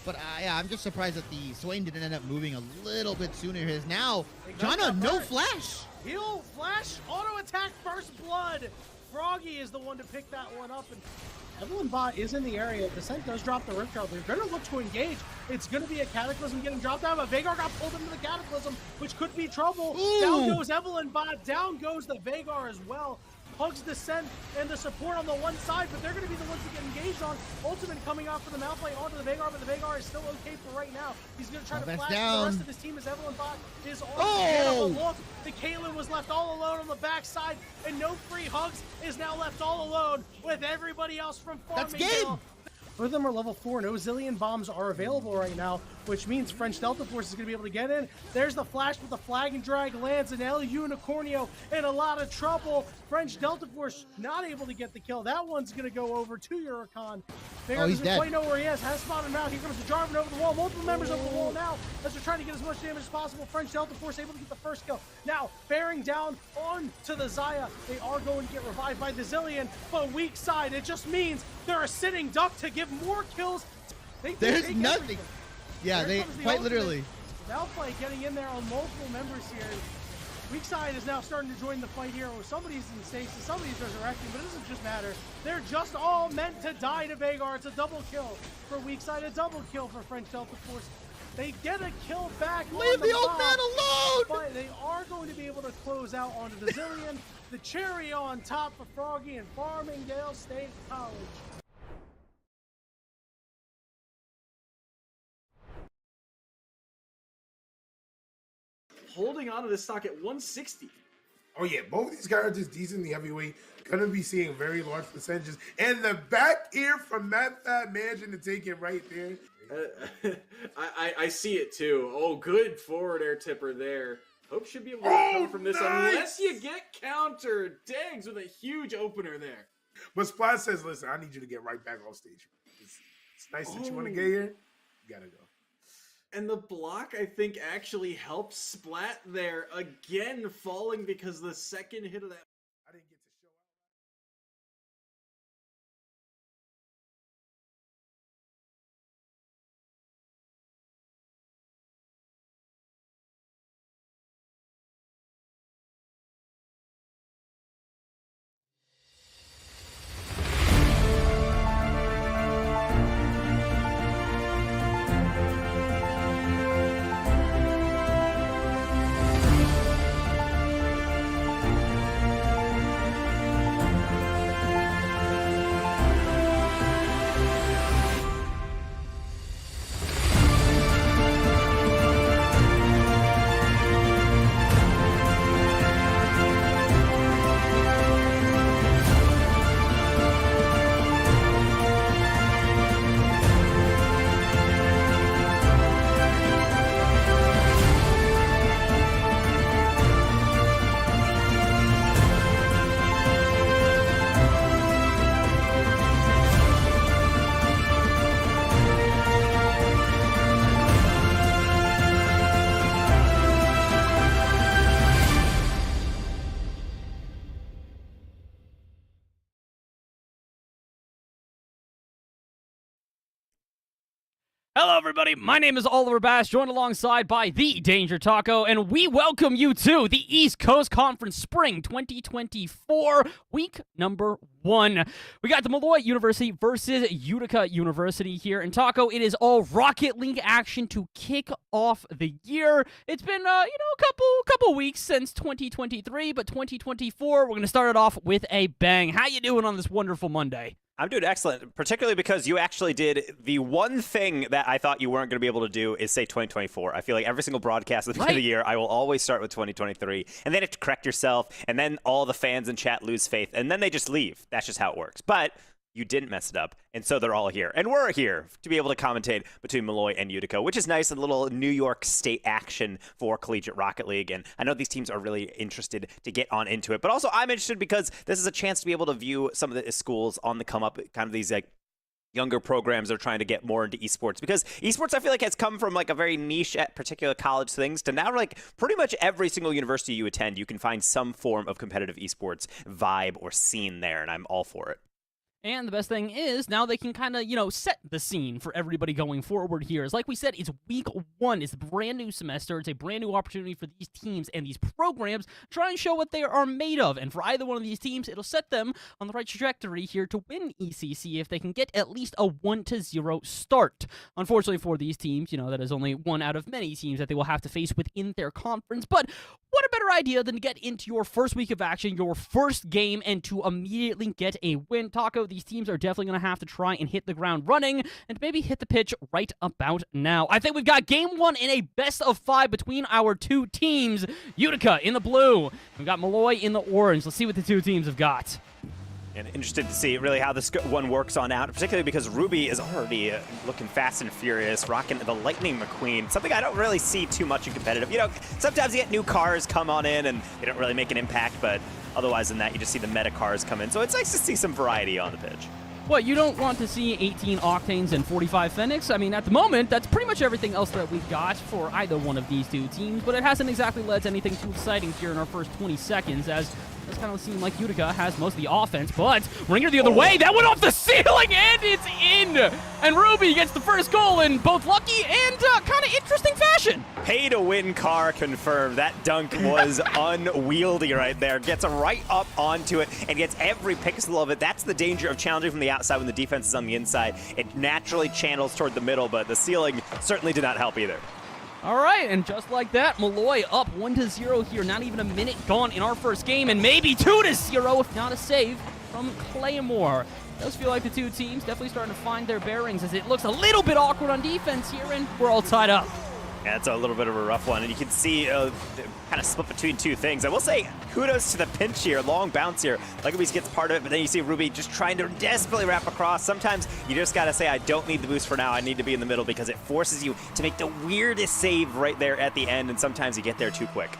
But yeah, I'm just surprised that the Swain didn't end up moving a little bit sooner. His now, Jana, no flash. He'll flash, auto attack, first blood. Froggy is the one to pick that one up. And Evelyn Bot is in the area. Descent does drop the Rift Guard. They're going to look to engage. It's going to be a Cataclysm getting dropped down, but Vagar got pulled into the Cataclysm, which could be trouble. Ooh. Down goes Evelyn Bot. Down goes the Vagar as well. Hugs Descent and the support on the one side, but they're going to be the ones to get engaged on. Ultimate coming out for the Malphite onto the Vagar, but the Vagar is still okay for right now. He's going to try to flash the rest of his team as Evelyn Bot is on the look. The Kaylin was left all alone on the backside, and no free hugs is now left all alone with everybody else from Farmingdale. That's game! Both of them are level 4. No Zillion bombs are available right now, which means French Delta Force is going to be able to get in. There's the flash with the flag and drag lands, and El Unicornio in a lot of trouble. French Delta Force not able to get the kill. That one's going to go over to Uricon. Vagar he's doesn't dead. quite know where he is. Has spotted him out. Here comes the Jarvan over the wall. Multiple members over the wall now as they're trying to get as much damage as possible. French Delta Force able to get the first kill. Now, bearing down on to the Xayah. They are going to get revived by the Zillion, but weak side. It just means they're a sitting duck to give more kills. There's nothing. Yeah, they quite literally. Malphite getting in there on multiple members here. Weak side is now starting to join the fight here. Somebody's in stasis, somebody's resurrecting, but it doesn't just matter. They're just all meant to die to Vagar. It's a double kill for weak side, a double kill for French Delta Force. They get a kill back. Leave the old man alone! But they are going to be able to close out onto the Zillion. The cherry on top for Froggy and Farmingdale State College. Holding on to this stock at 160. Oh yeah, both of these guys are decently heavyweight. Gonna be seeing very large percentages. And the back ear from that fat mansion to take it right there. I see it too. Oh, good forward air tipper there. Hope should be able to recover from this unless you get countered. Dags with a huge opener there. But Splat says, listen, I need you to get right back off stage. It's nice that you want to get here. You gotta go. And the block, I think, actually helps Splat there. Again, falling because the second hit of that... I didn't get to show out. Hello, everybody. My name is Oliver Bass, joined alongside by the Danger Taco, and we welcome you to the East Coast Conference Spring 2024, week number 1. We got the Molloy University versus Utica University here, and Taco, it is all Rocket League action to kick off the year. It's been, a couple weeks since 2023, but 2024, we're going to start it off with a bang. How you doing on this wonderful Monday? I'm doing excellent, particularly because you actually did the one thing that I thought you weren't going to be able to do is say 2024. I feel like every single broadcast at the beginning of the year, I will always start with 2023, and then you have to correct yourself, and then all the fans in chat lose faith, and then they just leave. That's just how it works. But you didn't mess it up, and so they're all here. And we're here to be able to commentate between Molloy and Utica, which is nice, a little New York State action for Collegiate Rocket League. And I know these teams are really interested to get on into it. But also, I'm interested because this is a chance to be able to view some of the schools on the come up, kind of these like younger programs that are trying to get more into esports, because esports I feel like has come from like a very niche at particular college things to now like pretty much every single university you attend, you can find some form of competitive esports vibe or scene there, and I'm all for it. And the best thing is, now they can kind of, set the scene for everybody going forward here. As like we said, it's week 1. It's a brand new semester. It's a brand new opportunity for these teams and these programs to try and show what they are made of. And for either one of these teams, it'll set them on the right trajectory here to win ECC if they can get at least a 1-0 start. Unfortunately for these teams, that is only one out of many teams that they will have to face within their conference. But what a better idea than to get into your first week of action, your first game, and to immediately get a win. Taco, these teams are definitely going to have to try and hit the ground running and maybe hit the pitch right about now. I think we've got game 1 in a best of 5 between our two teams. Utica in the blue. We've got Molloy in the orange. Let's see what the two teams have got. And interested to see really how this one works on out, particularly because Ruby is already looking fast and furious, rocking the Lightning McQueen, something I don't really see too much in competitive. Sometimes you get new cars come on in and they don't really make an impact, but otherwise than that, you just see the meta cars come in. So it's nice to see some variety on the pitch. What, you don't want to see 18 Octanes and 45 Phoenix? I mean, at the moment, that's pretty much everything else that we've got for either one of these two teams, but it hasn't exactly led to anything too exciting here in our first 20 seconds, as it does kind of seem like Utica has most of the offense, but Ringer the other way, that went off the ceiling, and it's in! And Ruby gets the first goal in both lucky and kind of interesting fashion. Pay-to-win car confirmed. That dunk was unwieldy right there. Gets right up onto it and gets every pixel of it. That's the danger of challenging from the outside when the defense is on the inside. It naturally channels toward the middle, but the ceiling certainly did not help either. All right, and just like that, Molloy up 1-0 here. Not even a minute gone in our first game, and maybe 2-0 if not a save from Claymore. It does feel like the two teams definitely starting to find their bearings as it looks a little bit awkward on defense here, and we're all tied up. Yeah, it's a little bit of a rough one, and you can see kind of split between two things. I will say kudos to the pinch here, long bounce here. Luckabee gets part of it, but then you see Ruby just trying to desperately wrap across. Sometimes you just got to say, I don't need the boost for now. I need to be in the middle because it forces you to make the weirdest save right there at the end, and sometimes you get there too quick.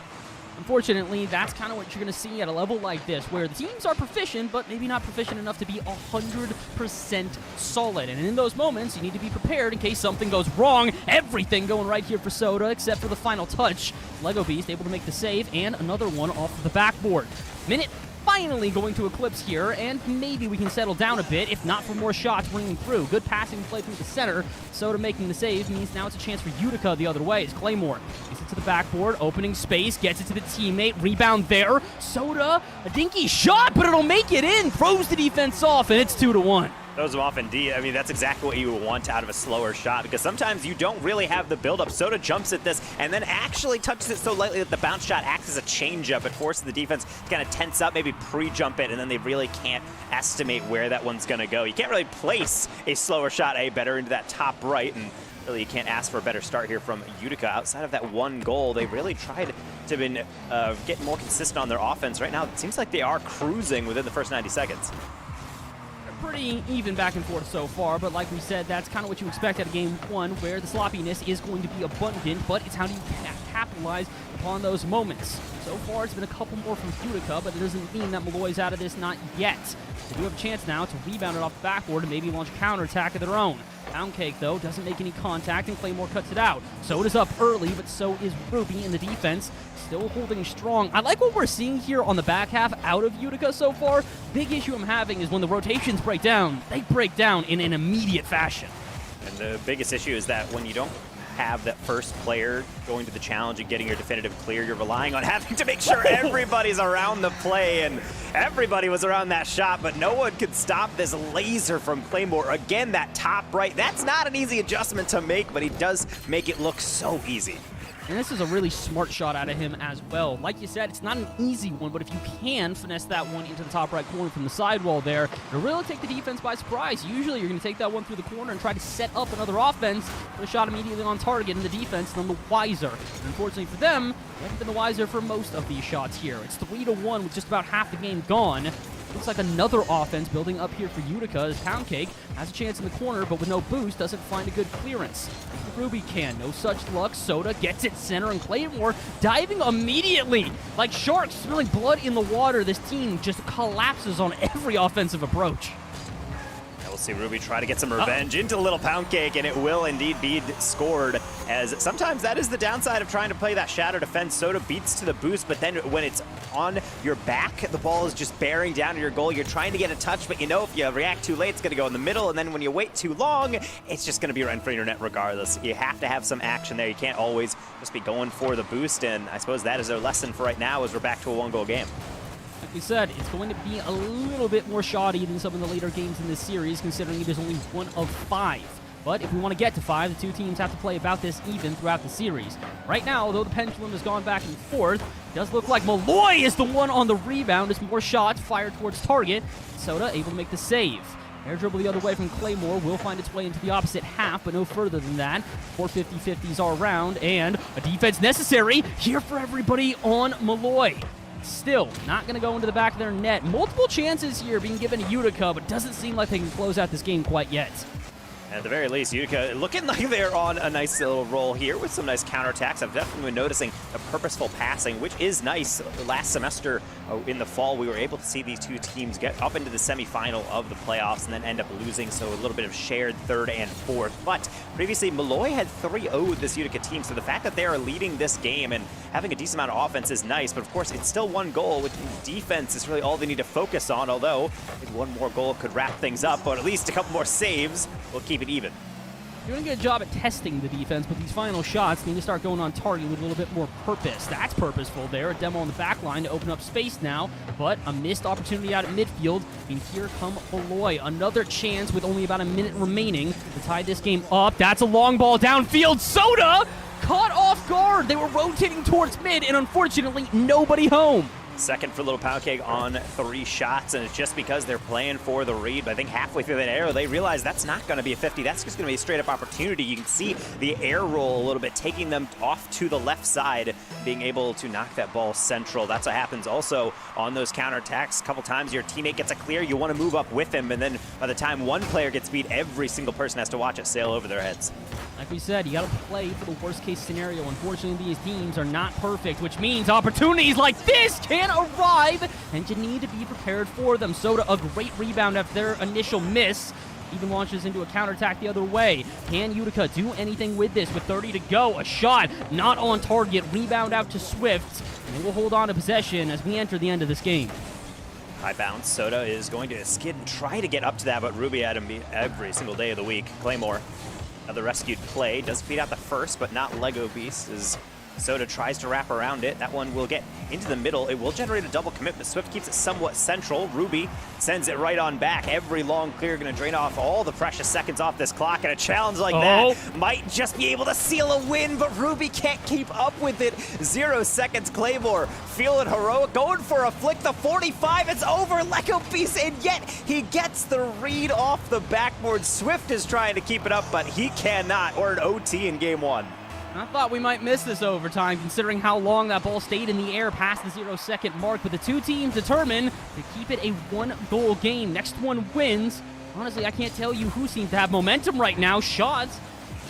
Unfortunately, that's kind of what you're going to see at a level like this, where the teams are proficient, but maybe not proficient enough to be 100% solid. And in those moments, you need to be prepared in case something goes wrong. Everything going right here for Soda, except for the final touch. Lego Beast able to make the save, and another one off of the backboard. Minute finally going to eclipse here, and maybe we can settle down a bit, if not for more shots ringing through. Good passing play through the center. Soda making the save means now it's a chance for Utica the other way. It's Claymore. Gets it to the backboard, opening space, gets it to the teammate, rebound there. Soda, a dinky shot, but it'll make it in. Throws the defense off, and it's 2-1. Throws them off indeed. I mean, that's exactly what you want out of a slower shot because sometimes you don't really have the build-up. Soda jumps at this and then actually touches it so lightly that the bounce shot acts as a change-up. It forces the defense to kind of tense up, maybe pre-jump it, and then they really can't estimate where that one's going to go. You can't really place a slower shot better into that top right, and really you can't ask for a better start here from Utica. Outside of that one goal, they really tried to get more consistent on their offense. Right now, it seems like they are cruising within the first 90 seconds. Pretty even back and forth so far, but like we said, that's kind of what you expect out of game 1, where the sloppiness is going to be abundant, but it's how do you capitalize upon those moments. So far, it's been a couple more from Utica, but it doesn't mean that Molloy's out of this, not yet. They do have a chance now to rebound it off the backboard and maybe launch a counterattack of their own. Pound Cake, though, doesn't make any contact, and Claymore cuts it out. Soda's up early, but so is Ruby in the defense. Still holding strong. I like what we're seeing here on the back half out of Utica so far. Big issue I'm having is when the rotations break down, they break down in an immediate fashion. And the biggest issue is that when you don't have that first player going to the challenge and getting your definitive clear, you're relying on having to make sure everybody's around the play, and everybody was around that shot, but no one could stop this laser from Claymore. Again, that top right, that's not an easy adjustment to make, but he does make it look so easy. And this is a really smart shot out of him as well. Like you said, it's not an easy one, but if you can finesse that one into the top right corner from the sidewall there, it'll really take the defense by surprise. Usually you're going to take that one through the corner and try to set up another offense with a shot immediately on target, and the defense none the wiser. And unfortunately for them, they haven't been the wiser for most of these shots here. It's 3-1 with just about half the game gone. Looks like another offense building up here for Utica as Pound Cake has a chance in the corner, but with no boost, doesn't find a good clearance. Ruby can. No such luck. Soda gets it center, and Claymore diving immediately. Like sharks spilling blood in the water, this team just collapses on every offensive approach. We'll see Ruby try to get some revenge into Little Pound Cake, and it will indeed be scored, as sometimes that is the downside of trying to play that shadow defense. Soda beats to the boost, but then when it's on your back, the ball is just bearing down to your goal. You're trying to get a touch, but you know if you react too late, it's going to go in the middle, and then when you wait too long, it's just going to be right in front of your net regardless. You have to have some action there. You can't always just be going for the boost, and I suppose that is their lesson for right now as we're back to a one-goal game. Like we said, it's going to be a little bit more shoddy than some of the later games in this series, considering it is only 1 of 5. But if we want to get to 5, the two teams have to play about this even throughout the series. Right now, although the pendulum has gone back and forth, it does look like Molloy is the one on the rebound as more shots fired towards target. Soda able to make the save. Air dribble the other way from Claymore will find its way into the opposite half, but no further than that. 4 50-50s all around, and a defense necessary here for everybody on Molloy. Still not going to go into the back of their net. Multiple chances here being given to Utica, but doesn't seem like they can close out this game quite yet. At the very least, Utica looking like they're on a nice little roll here with some nice counterattacks. I've definitely been noticing the purposeful passing, which is nice. Last semester in the fall, we were able to see these two teams get up into the semifinal of the playoffs and then end up losing, so a little bit of shared third and fourth. But previously, Molloy had 3-0'd this Utica team, so the fact that they are leading this game and having a decent amount of offense is nice, but of course, it's still one goal, which defense is really all they need to focus on, although maybe one more goal could wrap things up, but at least a couple more saves will keep it even. Doing a good job at testing the defense, but these final shots need to start going on target with a little bit more purpose. That's purposeful there. A demo on the back line to open up space now, but a missed opportunity out at midfield. And here come Molloy. Another chance with only about a minute remaining to tie this game up. That's a long ball downfield. Soda caught off guard. They were rotating towards mid, and unfortunately, nobody home. Second for Little Pound Cake on 3 shots, and it's just because they're playing for the read. But I think halfway through that arrow, they realize that's not going to be a 50. That's just going to be a straight-up opportunity. You can see the air roll a little bit, taking them off to the left side, being able to knock that ball central. That's what happens also on those counterattacks. A couple times your teammate gets a clear, you want to move up with him, and then by the time one player gets beat, every single person has to watch it sail over their heads. Like we said, you got to play for the worst-case scenario. Unfortunately, these teams are not perfect, which means opportunities like this can arrive, and you need to be prepared for them. Soda, a great rebound after their initial miss. Even launches into a counterattack the other way. Can Utica do anything with this? With 30 to go, a shot not on target. Rebound out to Swift, and they will hold on to possession as we enter the end of this game. High bounce. Soda is going to skid and try to get up to that, but Ruby had him beat every single day of the week. Claymore, another rescued play, does beat out the first, but not Lego Beast, as Soda tries to wrap around it. That one will get into the middle. It will generate a double commitment. Swift keeps it somewhat central. Ruby sends it right on back. Every long clear going to drain off all the precious seconds off this clock, and a challenge like that might just be able to seal a win, but Ruby can't keep up with it. 0 seconds. Claymore feeling heroic, going for a flick. The 45, it's over. Lego Beast, and yet he gets the read off the backboard. Swift is trying to keep it up, but he cannot, or an OT in game 1. I thought we might miss this overtime, considering how long that ball stayed in the air past the 0-second mark, but the two teams determined to keep it a 1-goal game. Next one wins. Honestly, I can't tell you who seems to have momentum right now. Shots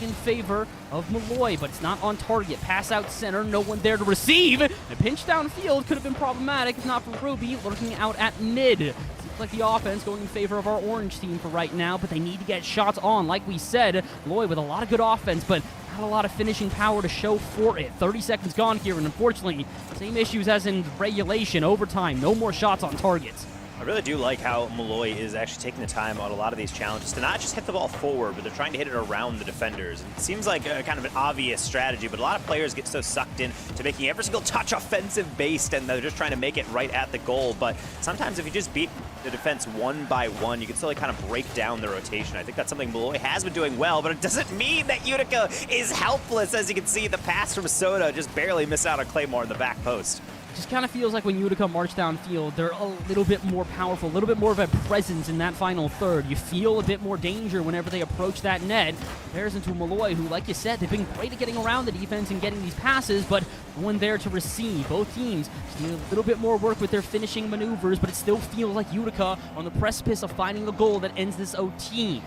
in favor of Molloy, but it's not on target. Pass out center, no one there to receive. A pinch downfield could have been problematic if not for Ruby lurking out at mid. Seems like the offense going in favor of our orange team for right now, but they need to get shots on. Like we said, Molloy with a lot of good offense, but not a lot of finishing power to show for it. 30 seconds gone here, and unfortunately, same issues as in regulation, overtime. No more shots on targets. I really do like how Molloy is actually taking the time on a lot of these challenges to not just hit the ball forward, but they're trying to hit it around the defenders. And it seems like a kind of an obvious strategy, but a lot of players get so sucked in to making every single touch offensive-based, and they're just trying to make it right at the goal. But sometimes if you just beat the defense one by one, you can still kind of break down the rotation. I think that's something Molloy has been doing well, but it doesn't mean that Utica is helpless. As you can see, the pass from Soda just barely missed out on Claymore in the back post. Just kind of feels like when Utica march downfield, they're a little bit more powerful, a little bit more of a presence in that final third. You feel a bit more danger whenever they approach that net. Comparison to Molloy, who, like you said, they've been great at getting around the defense and getting these passes, but no one there to receive. Both teams just need a little bit more work with their finishing maneuvers, but it still feels like Utica on the precipice of finding a goal that ends this OT.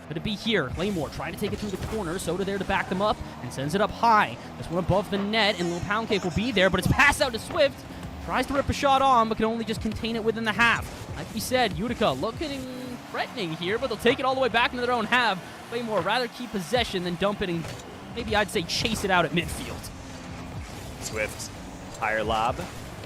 Could it be here? Claymore trying to take it through the corner. Soda there to back them up and sends it up high. This one above the net, and Little Pound Cake will be there, but it's passed out to Swift. Tries to rip a shot on, but can only just contain it within the half. Like we said, Utica looking threatening here, but they'll take it all the way back into their own half. Claymore rather keep possession than dump it and maybe I'd say chase it out at midfield. Swift, higher lob.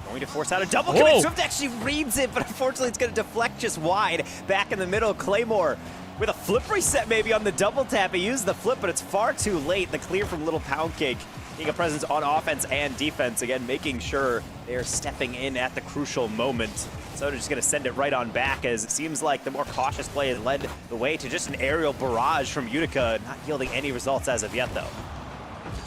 Going to force out a double commit. Swift actually reads it, but unfortunately it's going to deflect just wide. Back in the middle, Claymore with a flip reset maybe on the double tap. He used the flip, but it's far too late. The clear from Little Pound Cake being a presence on offense and defense. Again, making sure they're stepping in at the crucial moment. So they're just going to send it right on back, as it seems like the more cautious play has led the way to just an aerial barrage from Utica, not yielding any results as of yet, though.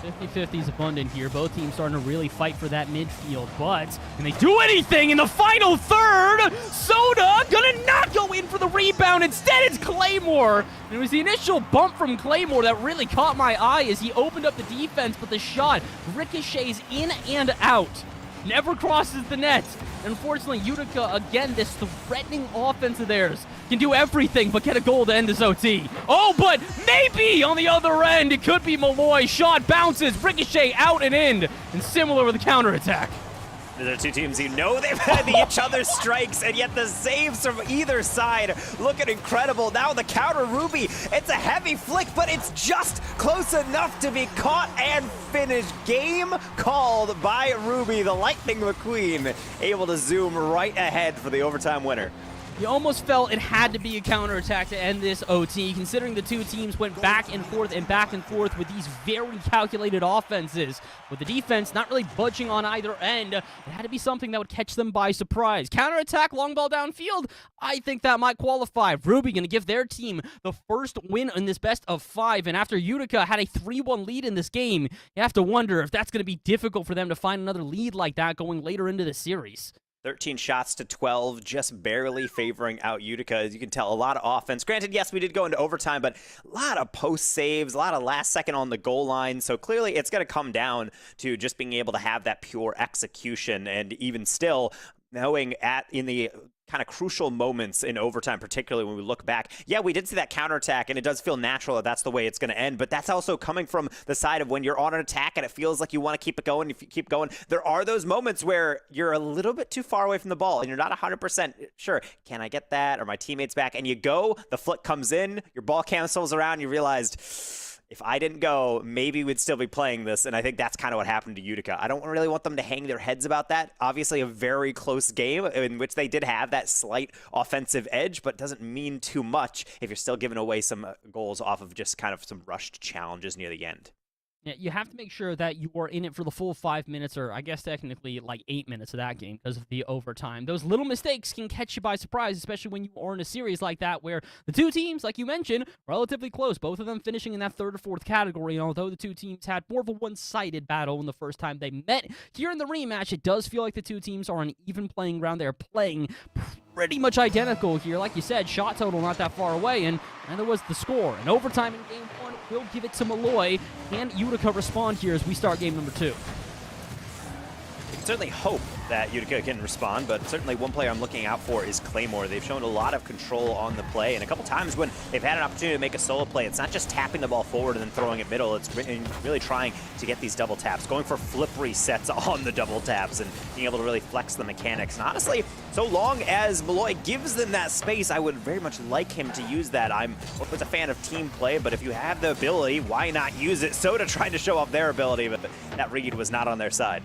50-50 is abundant here. Both teams starting to really fight for that midfield, but can they do anything in the final third? Soda gonna not go in for the rebound. Instead, it's Claymore. And it was the initial bump from Claymore that really caught my eye as he opened up the defense, but the shot ricochets in and out. Never crosses the net. Unfortunately, Utica, again, this threatening offense of theirs, can do everything but get a goal to end this OT. Oh, but maybe on the other end, it could be Molloy. Shot bounces, ricochet out and in, and similar with the counterattack. These are two teams you know they've had each other's strikes, and yet the saves from either side looking incredible. Now the counter, Ruby, it's a heavy flick, but it's just close enough to be caught and finished. Game called by Ruby, the Lightning McQueen, able to zoom right ahead for the overtime winner. You almost felt it had to be a counterattack to end this OT, considering the two teams went back and forth with these very calculated offenses. With the defense not really budging on either end, it had to be something that would catch them by surprise. Counterattack, long ball downfield, I think that might qualify. Ruby going to give their team the first win in this best of 5, and after Utica had a 3-1 lead in this game, you have to wonder if that's going to be difficult for them to find another lead like that going later into the series. 13 shots to 12, just barely favoring out Utica. As you can tell, a lot of offense. Granted, yes, we did go into overtime, but a lot of post saves, a lot of last second on the goal line. So clearly it's going to come down to just being able to have that pure execution, and even still knowing in the kind of crucial moments in overtime, particularly when we look back. Yeah, we did see that counterattack, and it does feel natural that that's the way it's going to end, but that's also coming from the side of when you're on an attack and it feels like you want to keep it going. If you keep going, there are those moments where you're a little bit too far away from the ball and you're not 100% sure, can I get that? Or my teammate's back? And you go, the flick comes in, your ball cancels around, you realized, if I didn't go, maybe we'd still be playing this, and I think that's kind of what happened to Utica. I don't really want them to hang their heads about that. Obviously, a very close game in which they did have that slight offensive edge, but doesn't mean too much if you're still giving away some goals off of just kind of some rushed challenges near the end. Yeah, you have to make sure that you are in it for the full 5 minutes, or I guess technically like 8 minutes of that game because of the overtime. Those little mistakes can catch you by surprise, especially when you are in a series like that where the two teams, like you mentioned, relatively close, both of them finishing in that third or fourth category. And although the two teams had more of a one-sided battle in the first time they met, here in the rematch, it does feel like the two teams are on even playing ground. They're playing pretty much identical here. Like you said, shot total not that far away, and there was the score. And overtime in game 1 will give it to Molloy. Can Utica respond here as we start game number 2? You can certainly hope that Utica can respond, but certainly one player I'm looking out for is Claymore. They've shown a lot of control on the play, and a couple times when they've had an opportunity to make a solo play, it's not just tapping the ball forward and then throwing it middle. It's really trying to get these double taps, going for flip resets on the double taps and being able to really flex the mechanics. And honestly, so long as Molloy gives them that space, I would very much like him to use that. I'm a fan of team play, but if you have the ability, why not use it? Soda trying to show off their ability, but that read was not on their side.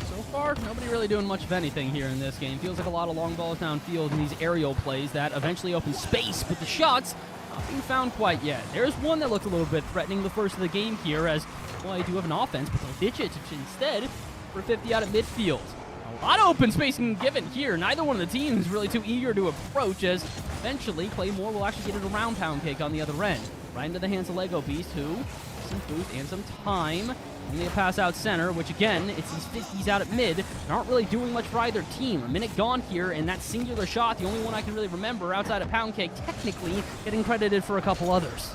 So far, nobody really doing much of anything here in this game. Feels like a lot of long balls downfield and these aerial plays that eventually open space, but the shots not being found quite yet. There's one that looked a little bit threatening the first of the game here, as, well, they do have an offense, but they'll ditch it instead for 50 out of midfield. A lot of open space given here. Neither one of the teams really too eager to approach, as eventually Claymore will actually get it around Pound Cake on the other end. Right into the hands of Lego Beast, who some boost and some time. Only a pass out center, which again, it's these 50s out at mid, aren't really doing much for either team. A minute gone here, and that singular shot, the only one I can really remember outside of Pound Cake, technically getting credited for a couple others.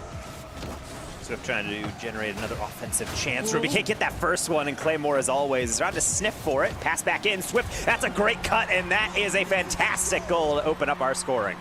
Swift trying to generate another offensive chance. Ruby can't get that first one, and Claymore, as always, is trying to sniff for it. Pass back in. Swift, that's a great cut, and that is a fantastic goal to open up our scoring.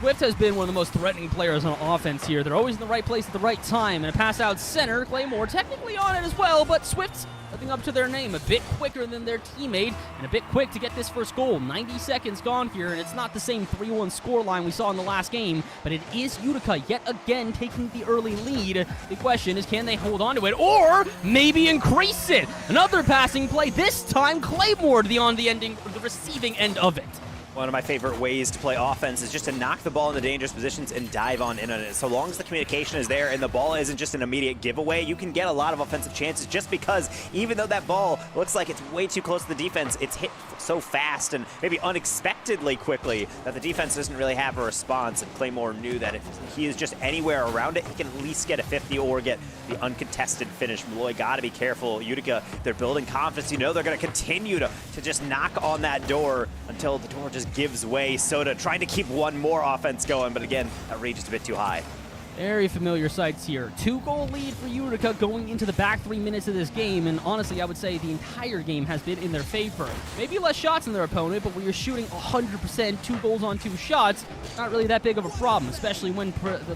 Swift has been one of the most threatening players on offense here. They're always in the right place at the right time. And a pass out center. Claymore technically on it as well, but Swift living up to their name, a bit quicker than their teammate, and a bit quick to get this first goal. 90 seconds gone here, and it's not the same 3-1 scoreline we saw in the last game, but it is Utica yet again taking the early lead. The question is, can they hold on to it, or maybe increase it? Another passing play, this time Claymore on the receiving end of it. One of my favorite ways to play offense is just to knock the ball into dangerous positions and dive on in on it. So long as the communication is there and the ball isn't just an immediate giveaway, you can get a lot of offensive chances just because even though that ball looks like it's way too close to the defense, it's hit so fast and maybe unexpectedly quickly that the defense doesn't really have a response. And Claymore knew that if he is just anywhere around it, he can at least get a 50 or get the uncontested finish. Molloy got to be careful. Utica, they're building confidence. You know they're going to continue to just knock on that door until the door just gives way. Soda trying to keep one more offense going, but again, that rate is a bit too high. Very familiar sights here. 2-goal lead for Utica going into the back 3 minutes of this game, and honestly, I would say the entire game has been in their favor. Maybe less shots than their opponent, but when you're shooting 100%, 2 goals on 2 shots, not really that big of a problem, especially when,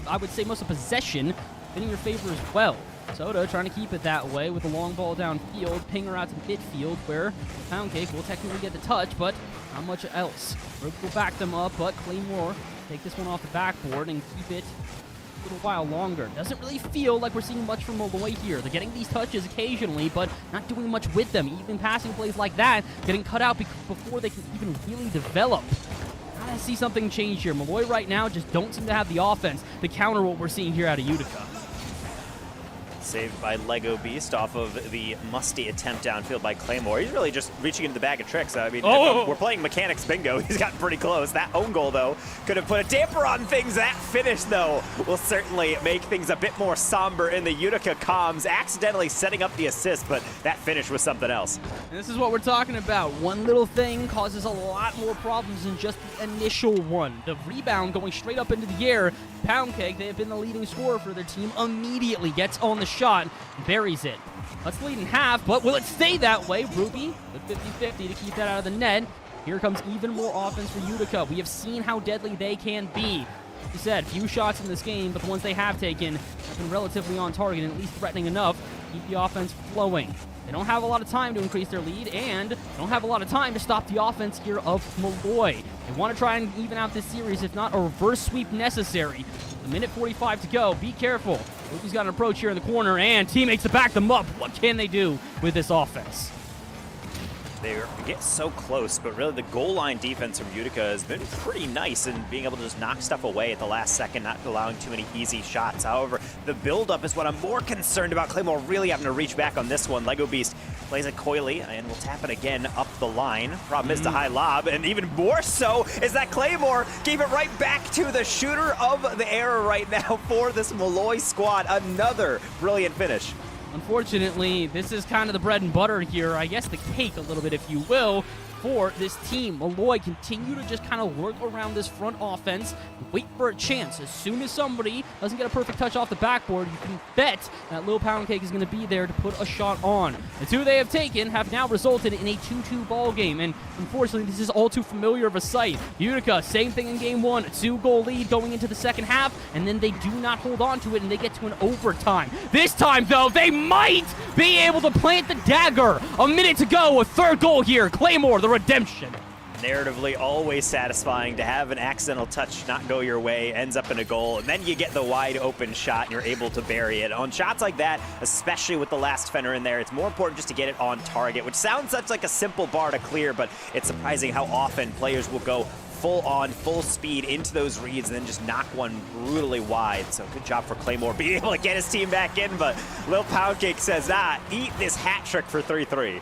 I would say, most of possession been in your favor as well. Soda trying to keep it that way with a long ball downfield, ping her out to midfield where Pound Cake will technically get the touch, but not much else. Rook will back them up, but Claymore take this one off the backboard and keep it a little while longer. Doesn't really feel like we're seeing much from Molloy here. They're getting these touches occasionally, but not doing much with them. Even passing plays like that, getting cut out before they can even really develop. Gotta see something change here. Molloy right now just don't seem to have the offense to counter what we're seeing here out of Utica. Saved by Lego Beast off of the musty attempt downfield by Claymore. He's really just reaching into the bag of tricks. I mean, if we're playing mechanics bingo. He's gotten pretty close. That own goal, though, could have put a damper on things. That finish, though, will certainly make things a bit more somber in the Utica comms, accidentally setting up the assist, but that finish was something else. And this is what we're talking about. One little thing causes a lot more problems than just the initial one. The rebound going straight up into the air. Pound Cake, they have been the leading scorer for their team, immediately gets on the shot, buries it. Let's lead in half, but will it stay that way? Ruby with 50-50 to keep that out of the net. Here comes even more offense for Utica. We have seen how deadly they can be. Like you said, few shots in this game, but the ones they have taken have been relatively on target and at least threatening enough to keep the offense flowing. They don't have a lot of time to increase their lead, and don't have a lot of time to stop the offense here of Molloy. They want to try and even out this series, if not a reverse sweep necessary. A minute 45 to go. Be careful. Ruby's got an approach here in the corner, and teammates to back them up. What can they do with this offense? They get so close, but really the goal line defense from Utica has been pretty nice in being able to just knock stuff away at the last second, not allowing too many easy shots. However, the build-up is what I'm more concerned about. Claymore really having to reach back on this one. Lego Beast plays it coyly and will tap it again up the line. Problem is the high lob, and even more so is that Claymore gave it right back to the shooter of the era right now for this Molloy squad. Another brilliant finish. Unfortunately, this is kind of the bread and butter here, I guess the cake a little bit, if you will, for this team. Molloy continue to just kind of lurk around this front offense, wait for a chance. As soon as somebody doesn't get a perfect touch off the backboard, you can bet that Lil Pound Cake is going to be there to put a shot on. The two they have taken have now resulted in a 2-2 ball game, and unfortunately, this is all too familiar of a sight. Utica, same thing in game one, a 2-goal lead going into the second half, and then they do not hold on to it, and they get to an overtime. This time, though, they might be able to plant the dagger. A minute to go, a third goal here. Claymore, the redemption. Narratively always satisfying to have an accidental touch not go your way, ends up in a goal, and then you get the wide open shot and you're able to bury it. On shots like that, especially with the last fender in there, it's more important just to get it on target, which sounds such like a simple bar to clear, but it's surprising how often players will go full on, full speed into those reads and then just knock one brutally wide. So good job for Claymore being able to get his team back in, but Lil Pound Cake says, eat this hat trick for 3-3.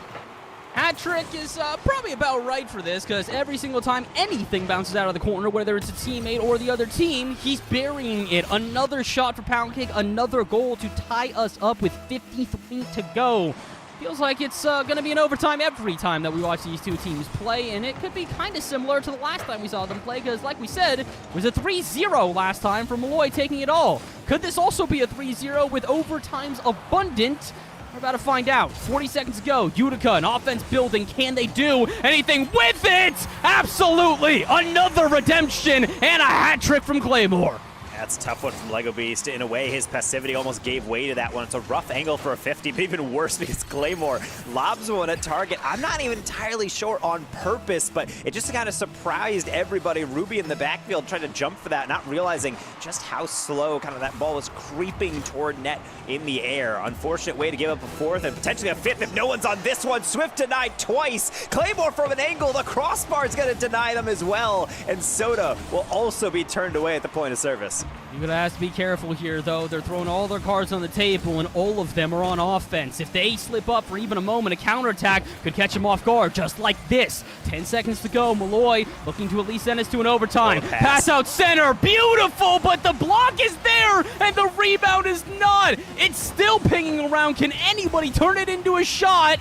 Hat trick is probably about right for this, because every single time anything bounces out of the corner, whether it's a teammate or the other team, he's burying it. Another shot for Pound Cake, another goal to tie us up with 53 to go. Feels like it's going to be an overtime every time that we watch these two teams play, and it could be kind of similar to the last time we saw them play, because like we said, it was a 3-0 last time for Molloy taking it all. Could this also be a 3-0 with overtimes abundant? We're about to find out. 40 seconds to go. Utica, an offense building. Can they do anything with it? Absolutely! Another redemption and a hat trick from Claymore. That's a tough one from Lego Beast. In a way, his passivity almost gave way to that one. It's a rough angle for a 50, but even worse because Claymore lobs one at target. I'm not even entirely sure on purpose, but it just kind of surprised everybody. Ruby in the backfield tried to jump for that, not realizing just how slow kind of that ball was creeping toward net in the air. Unfortunate way to give up a fourth and potentially a fifth if no one's on this one. Swift denied twice. Claymore from an angle. The crossbar is going to deny them as well. And Soda will also be turned away at the point of service. You're going to have to be careful here, though. They're throwing all their cards on the table, and all of them are on offense. If they slip up for even a moment, a counterattack could catch them off guard, just like this. 10 seconds to go. Molloy looking to at least send us to an overtime. Pass out center. Beautiful, but the block is there, and the rebound is not. It's still pinging around. Can anybody turn it into a shot?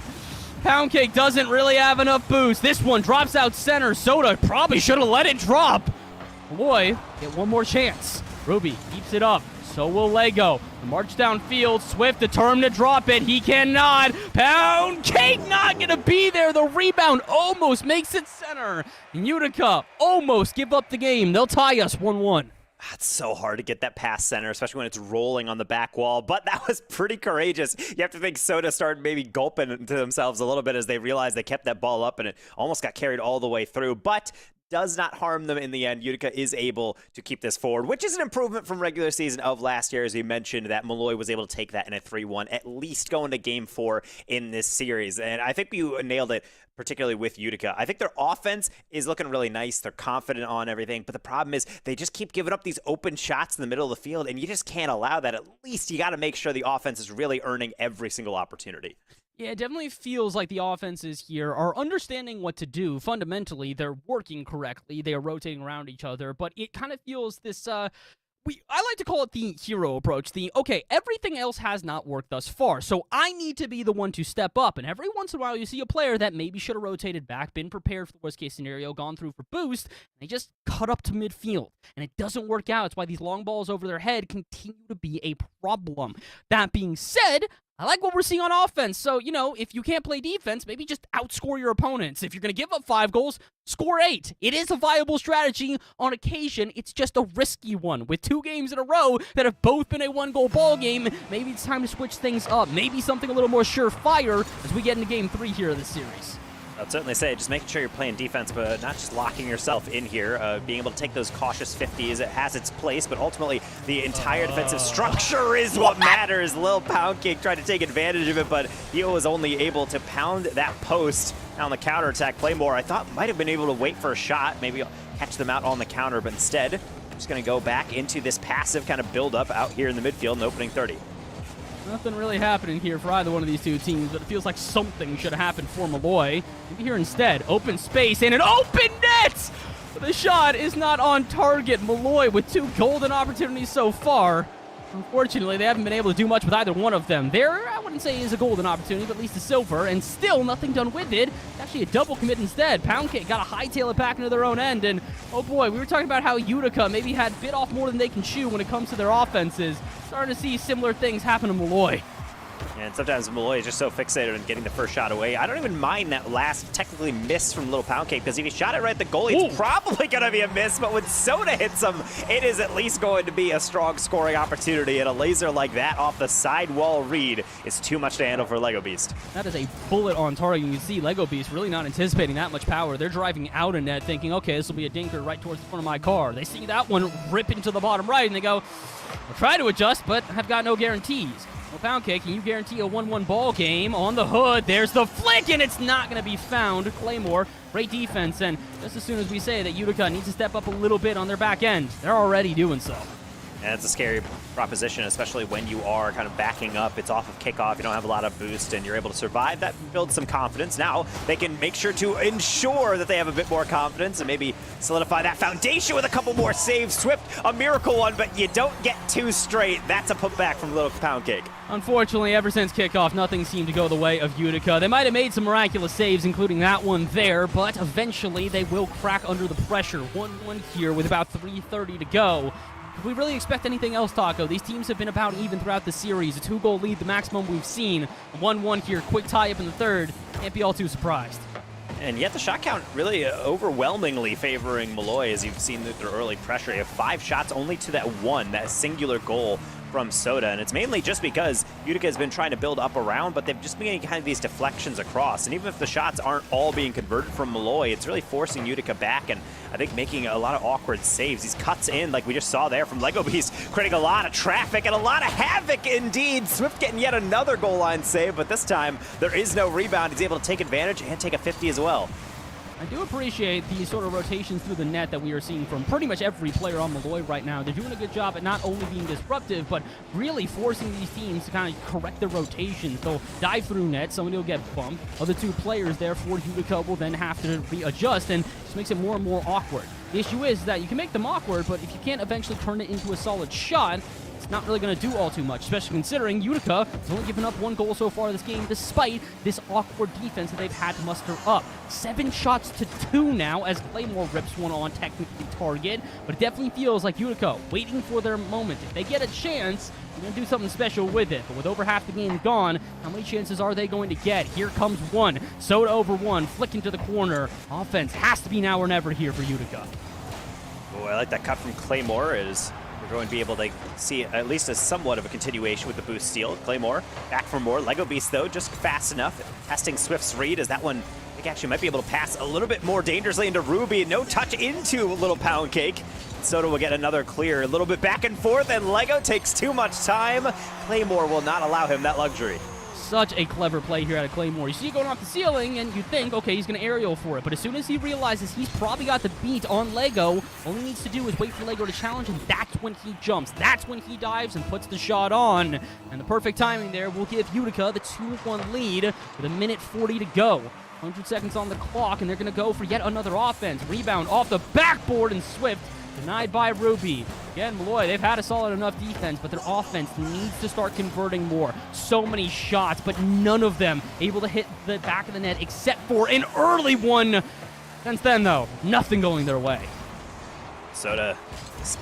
Poundcake doesn't really have enough boost. This one drops out center. Soda probably should have let it drop. Molloy get one more chance. Ruby keeps it up. So will Lego. The march downfield. Swift determined to drop it. He cannot. Poundcake not going to be there. The rebound almost makes it center. And Utica almost give up the game. They'll tie us 1-1. It's so hard to get that past center, especially when it's rolling on the back wall, but that was pretty courageous. You have to think Soda started maybe gulping to themselves a little bit as they realized they kept that ball up and it almost got carried all the way through, but does not harm them in the end. Utica is able to keep this forward, which is an improvement from regular season of last year. As we mentioned, that Molloy was able to take that in a 3-1, at least going to game 4 in this series. And I think you nailed it, particularly with Utica. I think their offense is looking really nice. They're confident on everything, but the problem is they just keep giving up these open shots in the middle of the field, and you just can't allow that. At least you got to make sure the offense is really earning every single opportunity. Yeah, it definitely feels like the offenses here are understanding what to do. Fundamentally, they're working correctly. They are rotating around each other, but it kind of feels this, I like to call it the hero approach. Okay, everything else has not worked thus far, so I need to be the one to step up. And every once in a while, you see a player that maybe should have rotated back, been prepared for the worst-case scenario, gone through for boost, and they just cut up to midfield. And it doesn't work out. It's why these long balls over their head continue to be a problem. That being said, I like what we're seeing on offense. So, if you can't play defense, maybe just outscore your opponents. If you're going to give up 5 goals, score 8. It is a viable strategy. On occasion, it's just a risky one. With 2 games in a row that have both been a 1-goal ball game, maybe it's time to switch things up. Maybe something a little more surefire as we get into game 3 here of the series. I'd certainly say just making sure you're playing defense, but not just locking yourself in here. Being able to take those cautious 50s, it has its place, but ultimately the entire defensive structure is what matters. Lil Poundcake tried to take advantage of it, but he was only able to pound that post on the counterattack. Claymore, I thought, might have been able to wait for a shot, maybe catch them out on the counter, but instead, just going to go back into this passive kind of build-up out here in the midfield in opening 30. Nothing really happening here for either one of these two teams, but it feels like something should have happened for Molloy. Maybe here instead, open space and an open net! But the shot is not on target. Molloy with 2 golden opportunities so far. Unfortunately, they haven't been able to do much with either one of them. There, I wouldn't say is a golden opportunity, but at least a silver, and still nothing done with it. It's actually a double commit instead. Poundcake got to hightail it back into their own end, and oh boy, we were talking about how Utica maybe had bit off more than they can chew when it comes to their offenses. Starting to see similar things happen to Molloy. And sometimes Molloy is just so fixated on getting the first shot away. I don't even mind that last technically miss from Little Poundcake, because if he shot it right at the goalie, it's probably going to be a miss, but when Soda hits him, it is at least going to be a strong scoring opportunity, and a laser like that off the sidewall read is too much to handle for Lego Beast. That is a bullet on target. You can see Lego Beast really not anticipating that much power. They're driving out a net thinking, okay, this will be a dinker right towards the front of my car. They see that one rip into the bottom right, and they go, I'll try to adjust, but I've got no guarantees. Well, Poundcake, can you guarantee a 1-1 ball game? On the hood, there's the flick, and it's not going to be found. Claymore, great defense, and just as soon as we say that Utica needs to step up a little bit on their back end, they're already doing so. And it's a scary proposition, especially when you are kind of backing up. It's off of kickoff. You don't have a lot of boost, and you're able to survive. That builds some confidence. Now they can make sure to ensure that they have a bit more confidence and maybe solidify that foundation with a couple more saves. Swift, a miracle one, but you don't get 2 straight. That's a putback from Little Poundcake. Unfortunately, ever since kickoff, nothing seemed to go the way of Utica. They might have made some miraculous saves, including that one there, but eventually they will crack under the pressure. 1-1 here with about 3:30 to go. If we really expect anything else, Taco, these teams have been about even throughout the series. A 2-goal lead, the maximum we've seen. 1-1 here, quick tie-up in the third. Can't be all too surprised. And yet the shot count really overwhelmingly favoring Molloy, as you've seen their early pressure. You have 5 shots only to that one, that singular goal from Soda, and it's mainly just because Utica has been trying to build up around, but they've just been getting kind of these deflections across, and even if the shots aren't all being converted from Molloy, it's really forcing Utica back, and I think making a lot of awkward saves. These cuts in, like we just saw there from Lego Beast, creating a lot of traffic and a lot of havoc indeed. Swift getting yet another goal line save, but this time there is no rebound. He's able to take advantage and take a 50 as well. I do appreciate the sort of rotations through the net that we are seeing from pretty much every player on Molloy right now. They're doing a good job at not only being disruptive, but really forcing these teams to kind of correct their rotations. They'll dive through net, somebody will get bumped. Other 2 players there for Utica will then have to readjust, and just makes it more and more awkward. The issue is that you can make them awkward, but if you can't eventually turn it into a solid shot, it's not really going to do all too much, especially considering Utica has only given up 1 goal so far this game, despite this awkward defense that they've had to muster up. 7 shots to 2 now, as Claymore rips one on technically target, but it definitely feels like Utica waiting for their moment. If they get a chance, they're going to do something special with it, but with over half the game gone, how many chances are they going to get? Here comes one. Soda over one, flick into the corner. Offense has to be now or never here for Utica. Oh, I like that cut from Claymore. We're going to be able to see at least a somewhat of a continuation with the boost steal. Claymore back for more. Lego Beast, though, just fast enough. Testing Swift's read as that one, I think, actually might be able to pass a little bit more dangerously into Ruby. No touch into Little Pound Cake. Soda will get another clear. A little bit back and forth, and Lego takes too much time. Claymore will not allow him that luxury. Such a clever play here out of Claymore. You see it going off the ceiling, and you think, okay, he's going to aerial for it. But as soon as he realizes he's probably got the beat on Lego, all he needs to do is wait for Lego to challenge, and that's when he jumps. That's when he dives and puts the shot on. And the perfect timing there will give Utica the 2-1 lead with 1:40 to go. 100 seconds on the clock, and they're going to go for yet another offense. Rebound off the backboard, and Swift denied by Ruby. Again, Molloy, they've had a solid enough defense, but their offense needs to start converting more. So many shots, but none of them able to hit the back of the net except for an early one. Since then, though, nothing going their way. Soda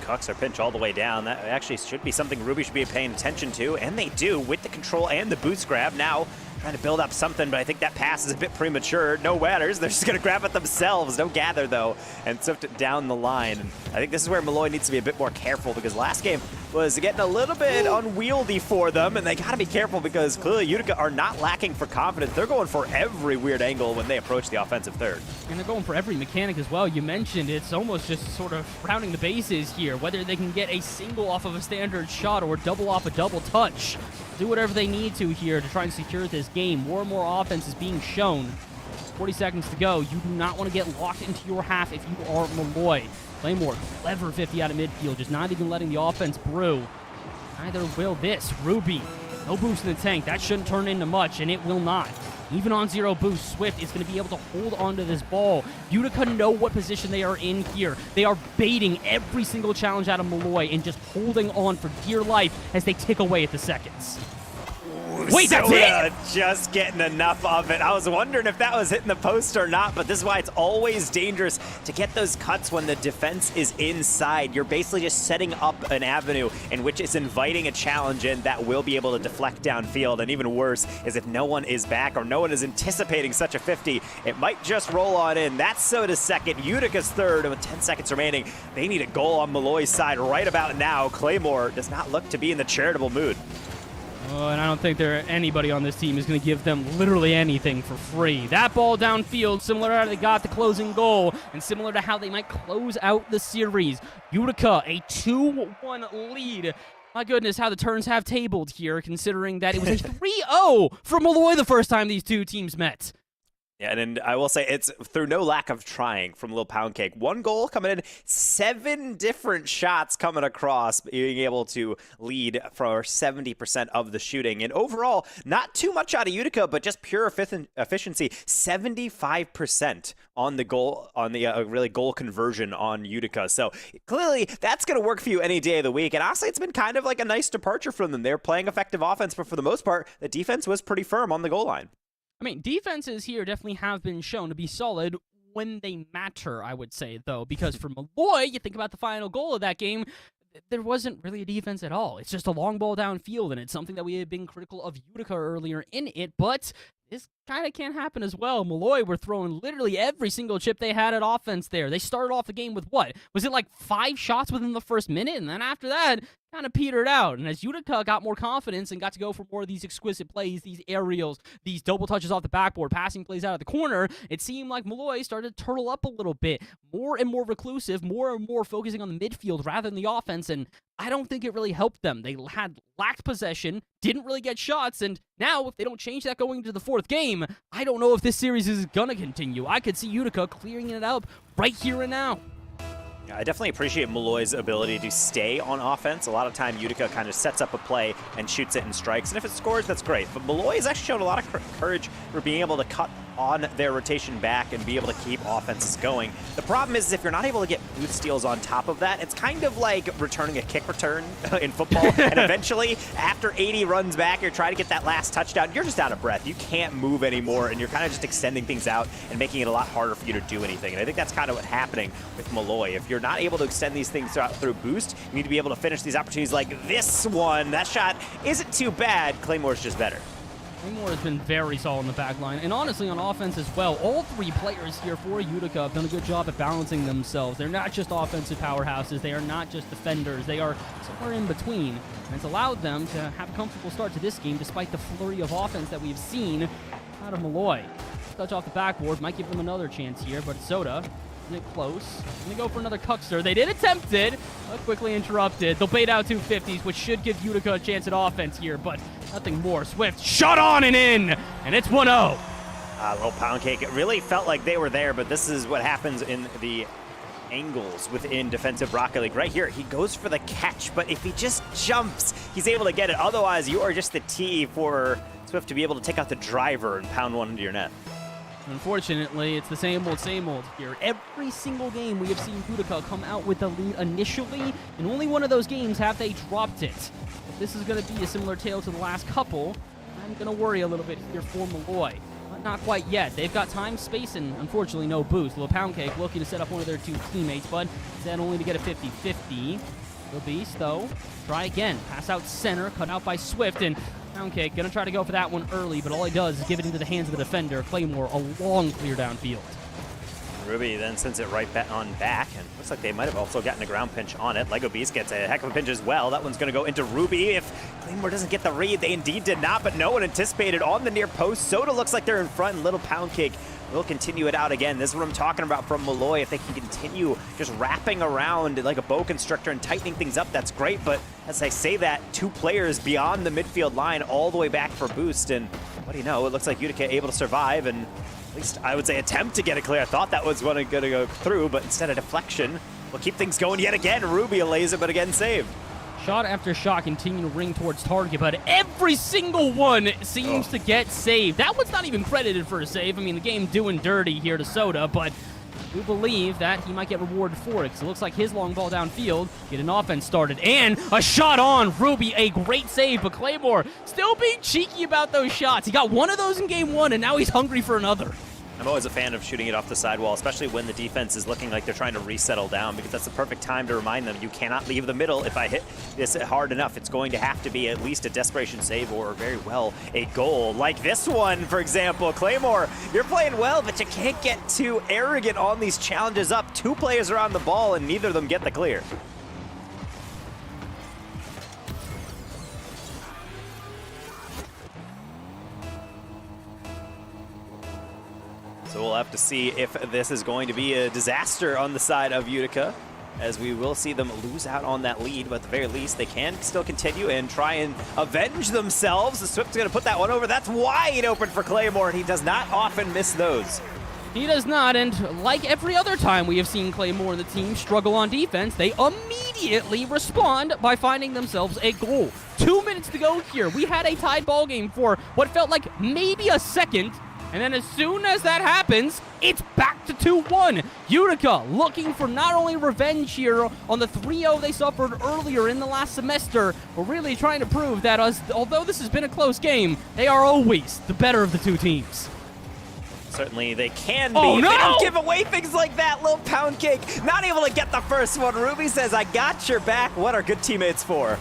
cucks their pinch all the way down. That actually should be something Ruby should be paying attention to, and they do with the control and the boost grab. Now trying to build up something, but I think that pass is a bit premature. No matters. They're just going to grab it themselves. No gather, though, and Swift it down the line. And I think this is where Molloy needs to be a bit more careful, because last game was getting a little bit unwieldy for them, and they got to be careful because clearly Utica are not lacking for confidence. They're going for every weird angle when they approach the offensive third. And they're going for every mechanic as well. You mentioned it's almost just sort of rounding the bases here, whether they can get a single off of a standard shot or double off a double touch. Do whatever they need to here to try and secure this game. More and more offense is being shown. 40 seconds to go. You do not want to get locked into your half if you are Molloy. Claymore, clever 50 out of midfield, just not even letting the offense brew. Neither will this. Ruby, no boost in the tank. That shouldn't turn into much, and it will not. Even on 0 boost, Swift is going to be able to hold onto this ball. Utica know what position they are in here. They are baiting every single challenge out of Molloy and just holding on for dear life as they tick away at the seconds. Wait, that's it? Just getting enough of it. I was wondering if that was hitting the post or not, but this is why it's always dangerous to get those cuts when the defense is inside. You're basically just setting up an avenue in which it's inviting a challenge in that will be able to deflect downfield. And even worse is if no one is back or no one is anticipating such a 50, it might just roll on in. That's Soda's second, Utica's third, and with 10 seconds remaining, they need a goal on Molloy's side right about now. Claymore does not look to be in the charitable mood. Oh, and I don't think anybody on this team is going to give them literally anything for free. That ball downfield, similar to how they got the closing goal, and similar to how they might close out the series. Utica, a 2-1 lead. My goodness, how the turns have tabled here, considering that it was a 3-0 for Molloy the first time these two teams met. Yeah, and I will say it's through no lack of trying from Lil Pound Cake. 1 goal coming in, 7 different shots coming across, being able to lead for 70% of the shooting. And overall, not too much out of Utica, but just pure efficiency. 75% on the goal, on the really goal conversion on Utica. So clearly, that's going to work for you any day of the week. And honestly, it's been kind of like a nice departure from them. They're playing effective offense, but for the most part, the defense was pretty firm on the goal line. I mean, defenses here definitely have been shown to be solid when they matter, I would say, though, because for Molloy, you think about the final goal of that game, there wasn't really a defense at all. It's just a long ball downfield, and it's something that we had been critical of Utica earlier in it, but this kind of can't happen as well. Molloy were throwing literally every single chip they had at offense there. They started off the game with what? Was it like 5 shots within the first minute? And then after that, kind of petered out. And as Utica got more confidence and got to go for more of these exquisite plays, these aerials, these double touches off the backboard, passing plays out of the corner, it seemed like Molloy started to turtle up a little bit. More and more reclusive, more and more focusing on the midfield rather than the offense. And I don't think it really helped them. They lacked possession, didn't really get shots, and now if they don't change that going into the 4th game, I don't know if this series is going to continue. I could see Utica clearing it up right here and now. I definitely appreciate Molloy's ability to stay on offense. A lot of time, Utica kind of sets up a play and shoots it and strikes, and if it scores, that's great. But Molloy has actually shown a lot of courage for being able to cut on their rotation back and be able to keep offenses going. The problem is if you're not able to get boost steals on top of that, it's kind of like returning a kick return in football. And eventually, after 80 runs back, you're trying to get that last touchdown, you're just out of breath. You can't move anymore, and you're kind of just extending things out and making it a lot harder for you to do anything. And I think that's kind of what's happening with Molloy. If you're not able to extend these things out through boost, you need to be able to finish these opportunities like this one. That shot isn't too bad. Claymore's just better. Claymore has been very solid in the back line, and honestly on offense as well. All 3 players here for Utica have done a good job at balancing themselves. They're not just offensive powerhouses, they are not just defenders, they are somewhere in between. And it's allowed them to have a comfortable start to this game despite the flurry of offense that we've seen out of Molloy. Touch off the backboard, might give them another chance here, but Soda isn't it close. Gonna go for another cuckster. They did attempt it, but quickly interrupted. They'll bait out 250s, which should give Utica a chance at offense here, but nothing more. Swift shot on and in, and it's 1-0. Little pound cake. It really felt like they were there, but this is what happens in the angles within defensive Rocket League. Right here, he goes for the catch, but if he just jumps, he's able to get it. Otherwise, you are just the T for Swift to be able to take out the driver and pound one into your net. Unfortunately, it's the same old here. Every single game we have seen Utica come out with the lead initially, and only one of those games have they dropped it. If this is going to be a similar tale to the last couple, I'm going to worry a little bit here for Molloy. But not quite yet. They've got time, space, and unfortunately no boost. Little Pound Cake looking to set up one of their 2 teammates, but instead only to get a 50-50. The Beast, though, try again. Pass out center, cut out by Swift, and Pound Cake gonna try to go for that one early, but all he does is give it into the hands of the defender. Claymore, a long clear downfield. Ruby then sends it right on back, and looks like they might have also gotten a ground pinch on it. Lego Beast gets a heck of a pinch as well. That one's going to go into Ruby. If Claymore doesn't get the read, they indeed did not, but no one anticipated on the near post. Soda looks like they're in front, and Little Pound Cake will continue it out again. This is what I'm talking about from Molloy. If they can continue just wrapping around like a bow constrictor and tightening things up, that's great. But as I say that, 2 players beyond the midfield line all the way back for boost. And what do you know? It looks like Utica able to survive and at least I would say attempt to get it clear. I thought that was going to go through, but instead of deflection, we'll keep things going yet again. Ruby lays it, but again saved. Shot after shot continue to ring towards target, but every single one seems to get saved. That one's not even credited for a save. I mean, the game doing dirty here to Soda, but we believe that he might get rewarded for it. Because it looks like his long ball downfield, get an offense started, and a shot on Ruby, a great save, but Claymore still being cheeky about those shots. He got one of those in game 1, and now he's hungry for another. I'm always a fan of shooting it off the sidewall, especially when the defense is looking like they're trying to resettle down, because that's the perfect time to remind them you cannot leave the middle. If I hit this hard enough, it's going to have to be at least a desperation save or very well a goal. Like this one, for example. Claymore, you're playing well, but you can't get too arrogant on these challenges up. 2 players are on the ball, and neither of them get the clear. So we'll have to see if this is going to be a disaster on the side of Utica, as we will see them lose out on that lead, but at the very least they can still continue and try and avenge themselves. The Swift's going to put that one over. That's wide open for Claymore, and he does not often miss those. He does not, and like every other time we have seen Claymore and the team struggle on defense, they immediately respond by finding themselves a goal. 2 minutes to go here. We had a tied ball game for what felt like maybe a second, and then as soon as that happens, it's back to 2-1. Utica looking for not only revenge here on the 3-0 they suffered earlier in the last semester, but really trying to prove that although this has been a close game, they are always the better of the 2 teams. Certainly they can be. Oh, no! They don't give away things like that. Little Pound Cake not able to get the first one. Ruby says, I got your back. What are good teammates for?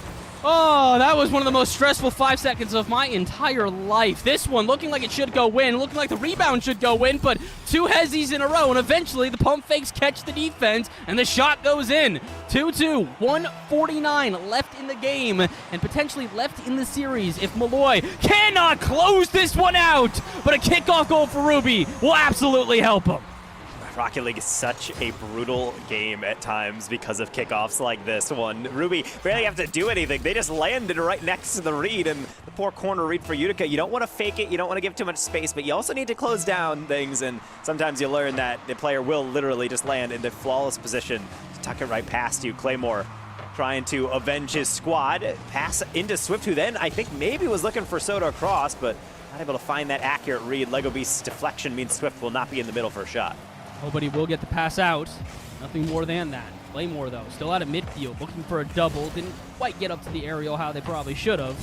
Oh, that was one of the most stressful 5 seconds of my entire life. This one looking like it should go in, looking like the rebound should go in, but 2 hezzies in a row, and eventually the pump fakes catch the defense, and the shot goes in. 2-2, 1:49 left in the game, and potentially left in the series if Molloy cannot close this one out. But a kickoff goal for Ruby will absolutely help him. Rocket League is such a brutal game at times because of kickoffs like this one. Ruby barely have to do anything. They just landed right next to the read, and the poor corner read for Utica. You don't want to fake it. You don't want to give too much space, but you also need to close down things, and sometimes you learn that the player will literally just land in the flawless position to tuck it right past you. Claymore trying to avenge his squad. Pass into Swift, who then I think maybe was looking for Soda across, but not able to find that accurate read. Lego Beast's deflection means Swift will not be in the middle for a shot. Nobody will get the pass out. Nothing more than that. Claymore, though, still out of midfield, looking for a double. Didn't quite get up to the aerial how they probably should have.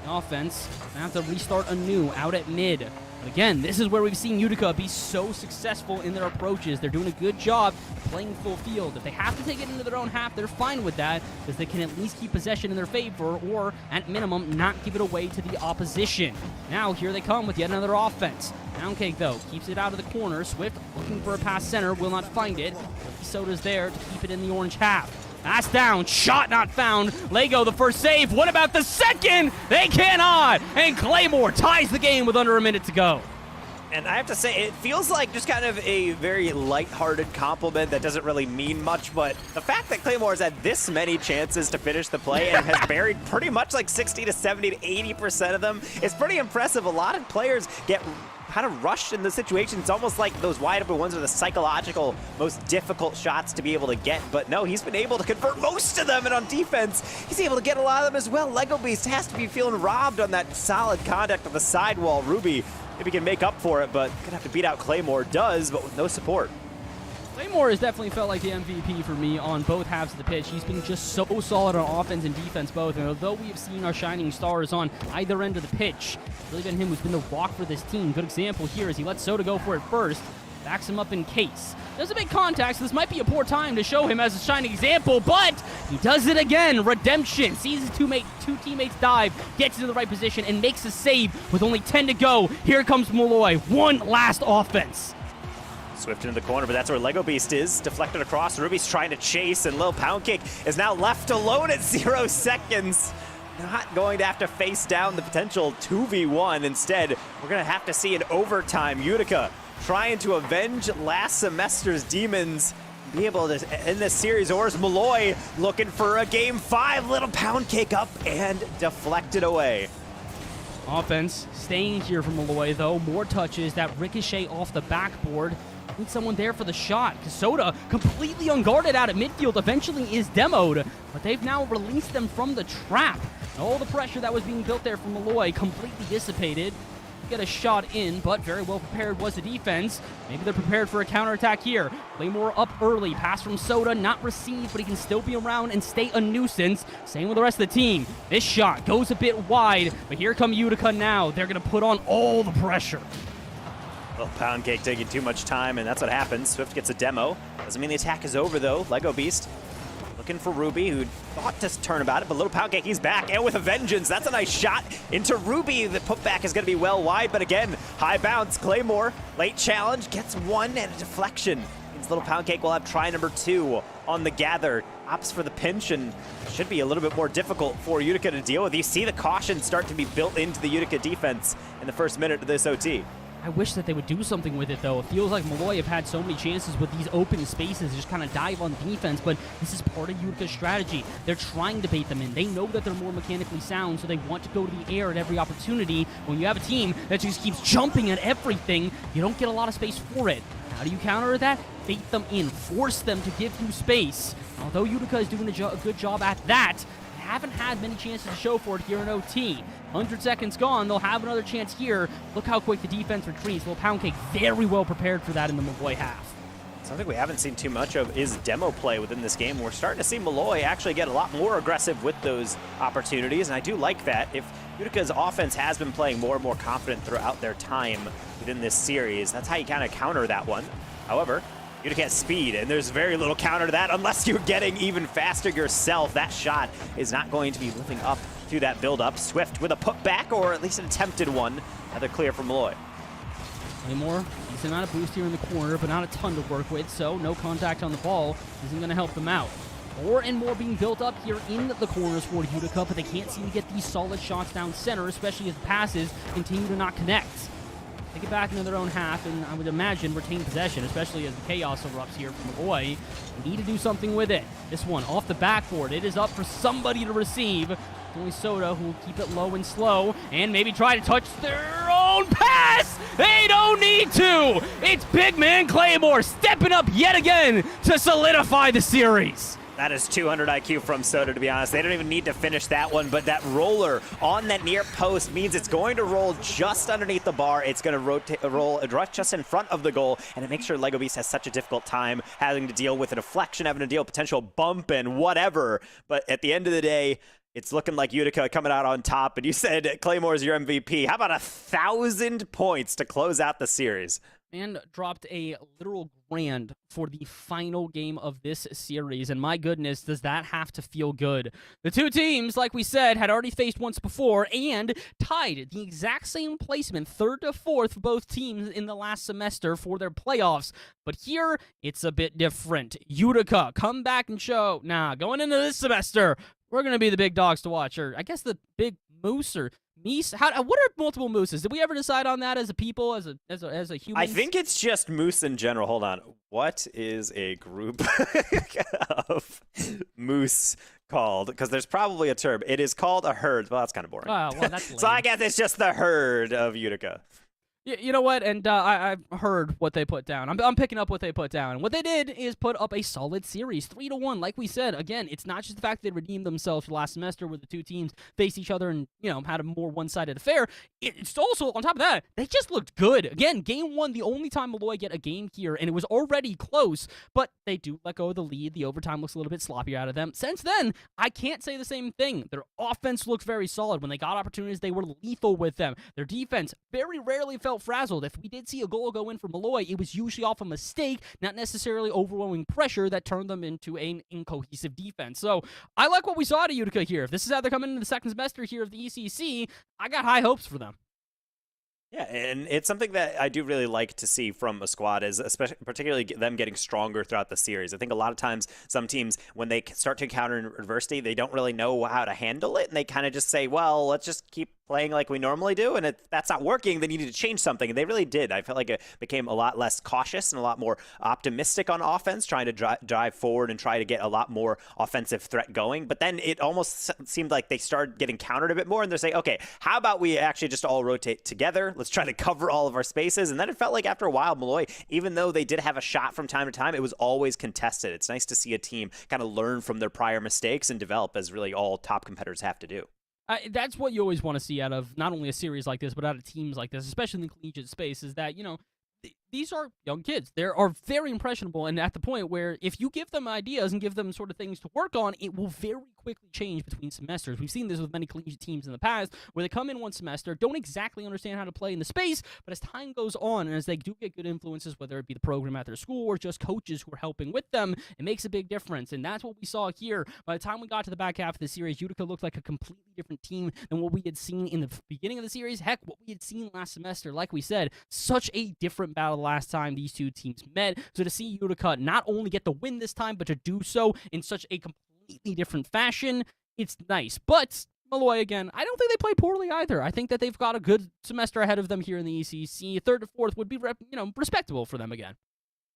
The offense, gonna have to restart anew out at mid. But again, this is where we've seen Utica be so successful in their approaches. They're doing a good job playing full field. If they have to take it into their own half, they're fine with that, because they can at least keep possession in their favor, or at minimum, not give it away to the opposition. Now, here they come with yet another offense. Downcake, though, keeps it out of the corner. Swift looking for a pass center, will not find it. Soda's there to keep it in the orange half. Pass down, shot not found. Lego the first save. What about the second? They cannot. And Claymore ties the game with under a minute to go. And I have to say, it feels like just kind of a very lighthearted compliment that doesn't really mean much, but the fact that Claymore has had this many chances to finish the play and has buried pretty much like 60 to 70 to 80% of them is pretty impressive. A lot of players get kind of rushed in the situation. It's almost like those wide open ones are the psychological, most difficult shots to be able to get. But no, he's been able to convert most of them, and on defense, he's able to get a lot of them as well. Lego Beast has to be feeling robbed on that solid contact on the sidewall. Ruby maybe can make up for it, but gonna have to beat out Claymore. Does, but with no support. Claymore has definitely felt like the MVP for me on both halves of the pitch. He's been just so solid on offense and defense both, and although we have seen our shining stars on either end of the pitch, it's really been him who's been the rock for this team. Good example here is he lets Soda go for it first, backs him up in case. Doesn't make contact, so this might be a poor time to show him as a shining example, but he does it again. Redemption. Sees his two teammates dive, gets into the right position, and makes a save with only 10 to go. Here comes Molloy. One last offense. Swift into the corner, but that's where Lego Beast is. Deflected across. Ruby's trying to chase, and Lil Poundcake is now left alone at 0 seconds. Not going to have to face down the potential 2v1. Instead, we're going to have to see an overtime. Utica trying to avenge last semester's demons, be able to end this series. Or is Molloy looking for a game 5? Little Poundcake up and deflected away. Offense staying here from Molloy, though. More touches, that ricochet off the backboard. Need someone there for the shot. Soda completely unguarded out at midfield eventually is demoed, but they've now released them from the trap. All the pressure that was being built there from Molloy completely dissipated. Get a shot in, but very well prepared was the defense. Maybe they're prepared for a counterattack here. Claymore up early. Pass from Soda, not received, but he can still be around and stay a nuisance. Same with the rest of the team. This shot goes a bit wide, but here come Utica now. They're going to put on all the pressure. Well, Poundcake taking too much time, and that's what happens. Swift gets a demo. Doesn't mean the attack is over, though. Lego Beast looking for Ruby, who thought to turn about it, but Little Poundcake, he's back, and with a vengeance. That's a nice shot into Ruby. The putback is going to be well wide, but again, high bounce. Claymore, late challenge, gets one, and a deflection. Means Little Poundcake will have try number 2 on the gather. Opts for the pinch, and should be a little bit more difficult for Utica to deal with. You see the caution start to be built into the Utica defense in the first minute of this OT. I wish that they would do something with it, though. It feels like Molloy have had so many chances with these open spaces to just kind of dive on defense, but this is part of Utica's strategy. They're trying to bait them in. They know that they're more mechanically sound, so they want to go to the air at every opportunity. When you have a team that just keeps jumping at everything, you don't get a lot of space for it. How do you counter that? Bait them in. Force them to give you space. Although Utica is doing a good job at that, they haven't had many chances to show for it here in OT. 100 seconds gone, they'll have another chance here. Look how quick the defense retreats. Little Poundcake very well prepared for that in the Molloy half. Something we haven't seen too much of is demo play within this game. We're starting to see Molloy actually get a lot more aggressive with those opportunities, and I do like that. If Utica's offense has been playing more and more confident throughout their time within this series, that's how you kind of counter that one. However, Utica has speed, and there's very little counter to that unless you're getting even faster yourself. That shot is not going to be living up to that build-up. Swift with a putback, or at least an attempted one. Another clear from Molloy. Claymore, decent amount of boost here in the corner, but not a ton to work with, so no contact on the ball isn't going to help them out. More and more being built up here in the corners for Utica, but they can't seem to get these solid shots down center, especially as the passes continue to not connect. Take it back into their own half, and I would imagine retain possession, especially as the chaos erupts here from Molloy. Need to do something with it. This one off the backboard. It is up for somebody to receive. It's only Soda who will keep it low and slow, and maybe try to touch their own pass. They don't need to. It's big man Claymore stepping up yet again to solidify the series. That is 200 IQ from Soda, to be honest. They don't even need to finish that one, but that roller on that near post means it's going to roll just underneath the bar. It's going to roll just in front of the goal, and it makes sure Lego Beast has such a difficult time having to deal with a deflection, having to deal with potential bump and whatever. But at the end of the day, it's looking like Utica coming out on top, and you said Claymore's your MVP. How about 1,000 points to close out the series? And dropped a literal grand for the final game of this series, and my goodness, does that have to feel good. The two teams, like we said, had already faced once before and tied the exact same placement, 3rd to 4th for both teams in the last semester for their playoffs. But here, it's a bit different. Utica, come back and show, going into this semester, we're going to be the big dogs to watch, or I guess the big moose or Meese? What are multiple mooses? Did we ever decide on that as a people, as a human? I think it's just moose in general. Hold on. What is a group of moose called? Because there's probably a term. It is called a herd. Well, that's kind of boring. Well, that's lame. So I guess it's just the herd of Utica. You know what? And I've heard what they put down. I'm picking up what they put down. What they did is put up a solid series, 3-1. Like we said, again, it's not just the fact that they redeemed themselves last semester where the two teams faced each other and, had a more one-sided affair. It's also, on top of that, they just looked good. Again, game 1, the only time Molloy get a game here, and it was already close, but they do let go of the lead. The overtime looks a little bit sloppier out of them. Since then, I can't say the same thing. Their offense looks very solid. When they got opportunities, they were lethal with them. Their defense very rarely felt frazzled. If we did see a goal go in for Molloy, it was usually off a mistake, not necessarily overwhelming pressure that turned them into an incohesive defense. So I like what we saw to Utica here. If this is how they're coming into the second semester here of the ECC, I got high hopes for them. Yeah, and it's something that I do really like to see from a squad, is especially particularly them getting stronger throughout the series. I think a lot of times some teams, when they start to encounter adversity, they don't really know how to handle it, and they kind of just say, well, let's just keep playing like we normally do, and if that's not working, then you need to change something, and they really did. I felt like it became a lot less cautious and a lot more optimistic on offense, trying to drive forward and try to get a lot more offensive threat going, but then it almost seemed like they started getting countered a bit more, and they're saying, okay, how about we actually just all rotate together? Let's try to cover all of our spaces. And then it felt like after a while, Molloy, even though they did have a shot from time to time, it was always contested. It's nice to see a team kind of learn from their prior mistakes and develop, as really all top competitors have to do. That's what you always want to see out of not only a series like this, but out of teams like this, especially in the collegiate space, is that, these are young kids. They are very impressionable, and at the point where if you give them ideas and give them sort of things to work on, it will very quickly change between semesters. We've seen this with many collegiate teams in the past, where they come in one semester, don't exactly understand how to play in the space, but as time goes on, and as they do get good influences, whether it be the program at their school or just coaches who are helping with them, it makes a big difference, and that's what we saw here. By the time we got to the back half of the series, Utica looked like a completely different team than what we had seen in the beginning of the series. Heck, what we had seen last semester. Like we said, such a different battle last time these two teams met. So to see Utica not only get the win this time, but to do so in such a completely different fashion, it's nice. But Molloy, again, I don't think they play poorly either. I think that they've got a good semester ahead of them here in the ECC. 3rd to 4th would be, respectable for them again.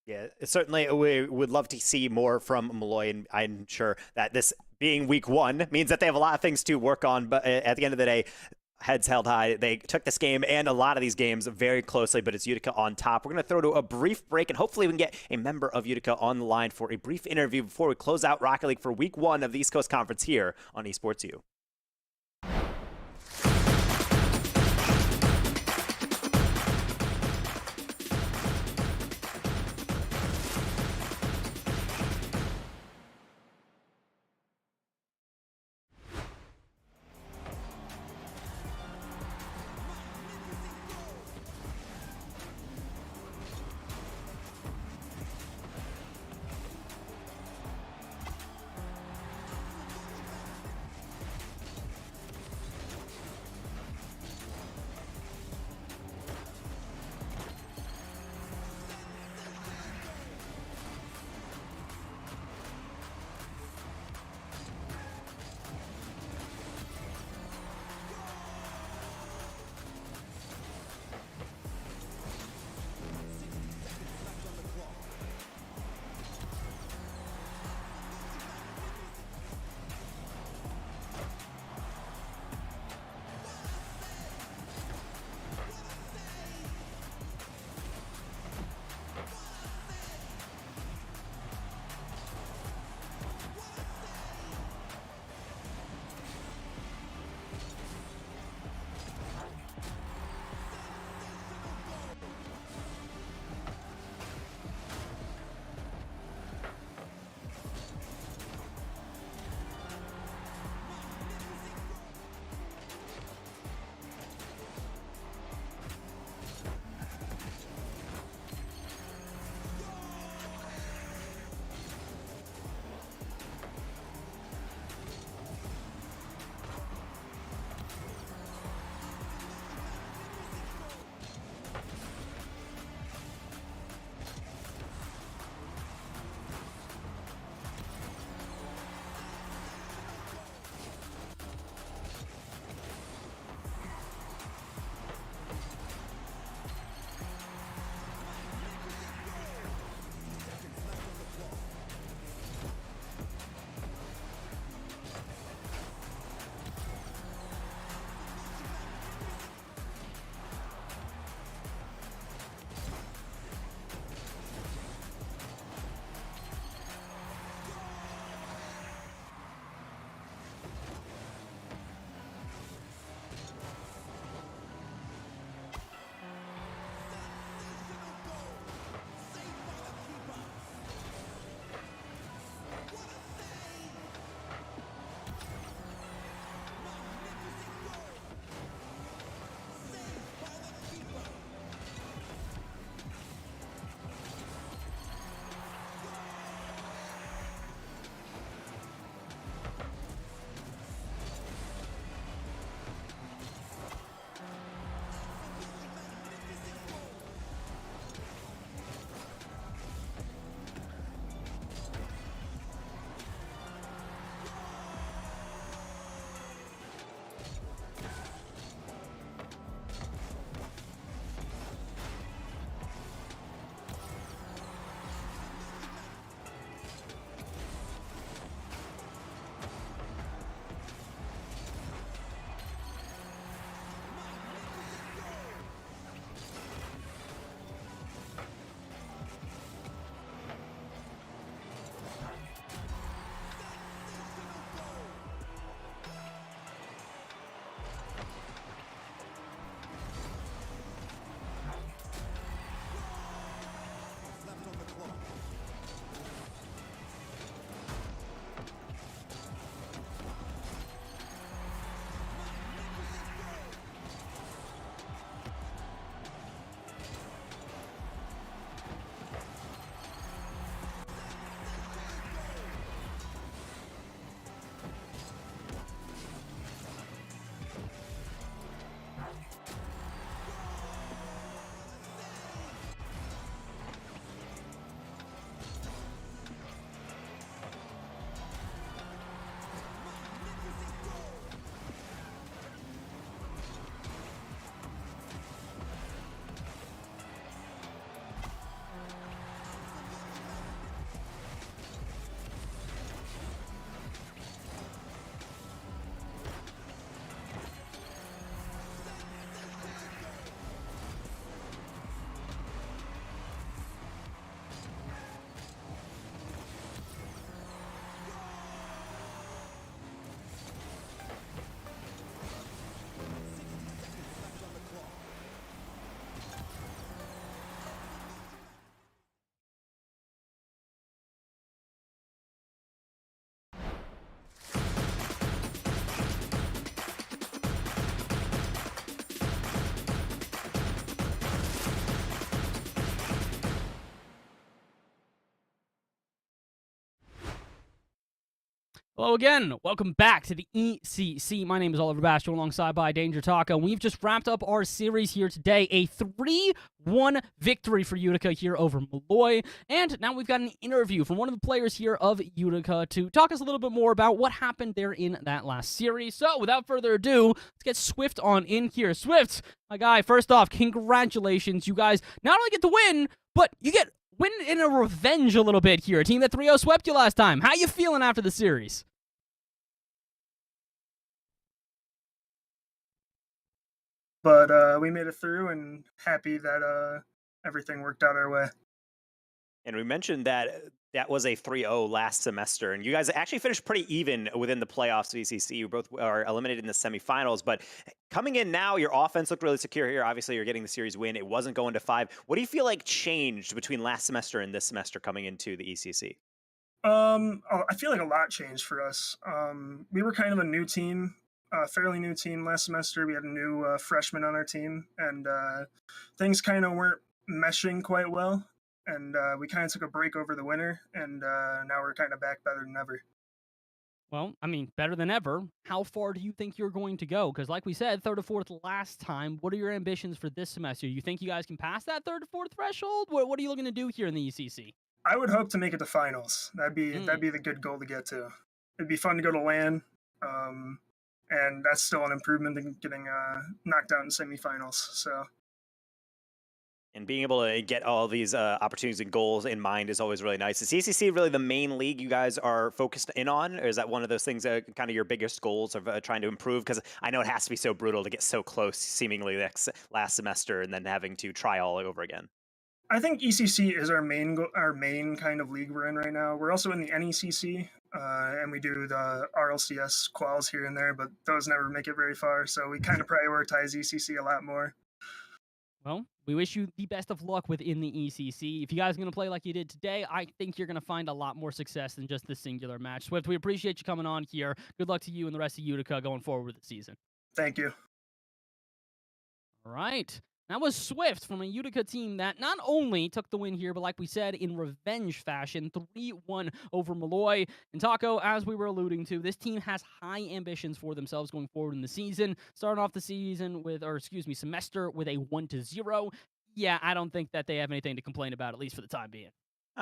Yeah, certainly we would love to see more from Molloy, and I'm sure that this being week 1 means that they have a lot of things to work on, but at the end of the day, heads held high. They took this game and a lot of these games very closely, but it's Utica on top. We're going to throw to a brief break, and hopefully we can get a member of Utica on the line for a brief interview before we close out Rocket League for week 1 of the East Coast Conference here on Esports U. Hello again. Welcome back to the ECC. My name is Oliver Bash, alongside by Danger Taco. We've just wrapped up our series here today. A 3-1 victory for Utica here over Molloy. And now we've got an interview from one of the players here of Utica to talk us a little bit more about what happened there in that last series. So without further ado, let's get Swift on in here. Swift, my guy, first off, congratulations. You guys not only get the win, but you get win in a revenge a little bit here. A team that 3-0 swept you last time. How you feeling after the series? But we made it through, and happy that everything worked out our way. And we mentioned that that was a 3-0 last semester, and you guys actually finished pretty even within the playoffs of ECC. You both are eliminated in the semifinals, but coming in now, your offense looked really secure here. Obviously, you're getting the series win. It wasn't going to 5. What do you feel like changed between last semester and this semester coming into the ECC? I feel like a lot changed for us. We were kind of a new team. Fairly new team last semester. We had a new freshman on our team, and things kind of weren't meshing quite well. And we kind of took a break over the winter, and now we're kind of back better than ever. Well, I mean, better than ever. How far do you think you're going to go? Because like we said, 3rd or 4th last time. What are your ambitions for this semester? You think you guys can pass that 3rd or 4th threshold? What are you looking to do here in the ECC? I would hope to make it to finals. That'd be the good goal to get to. It'd be fun to go to LAN. And that's still an improvement than getting knocked out in semifinals. So, and being able to get all these opportunities and goals in mind is always really nice. Is ECC really the main league you guys are focused in on, or is that one of those things that kind of your biggest goals of trying to improve? Because I know it has to be so brutal to get so close, seemingly last semester, and then having to try all over again. I think ECC is our main kind of league we're in right now. We're also in the NECC, and we do the RLCS quals here and there, but those never make it very far. So we kind of prioritize ECC a lot more. Well, we wish you the best of luck within the ECC. If you guys are going to play like you did today, I think you're going to find a lot more success than just this singular match. Swift, we appreciate you coming on here. Good luck to you and the rest of Utica going forward with the season. Thank you. All right. That was Swift from a Utica team that not only took the win here, but like we said, in revenge fashion, 3-1 over Molloy. And Taco, as we were alluding to, this team has high ambitions for themselves going forward in the season. Starting off the semester with a 1-0. Yeah, I don't think that they have anything to complain about, at least for the time being.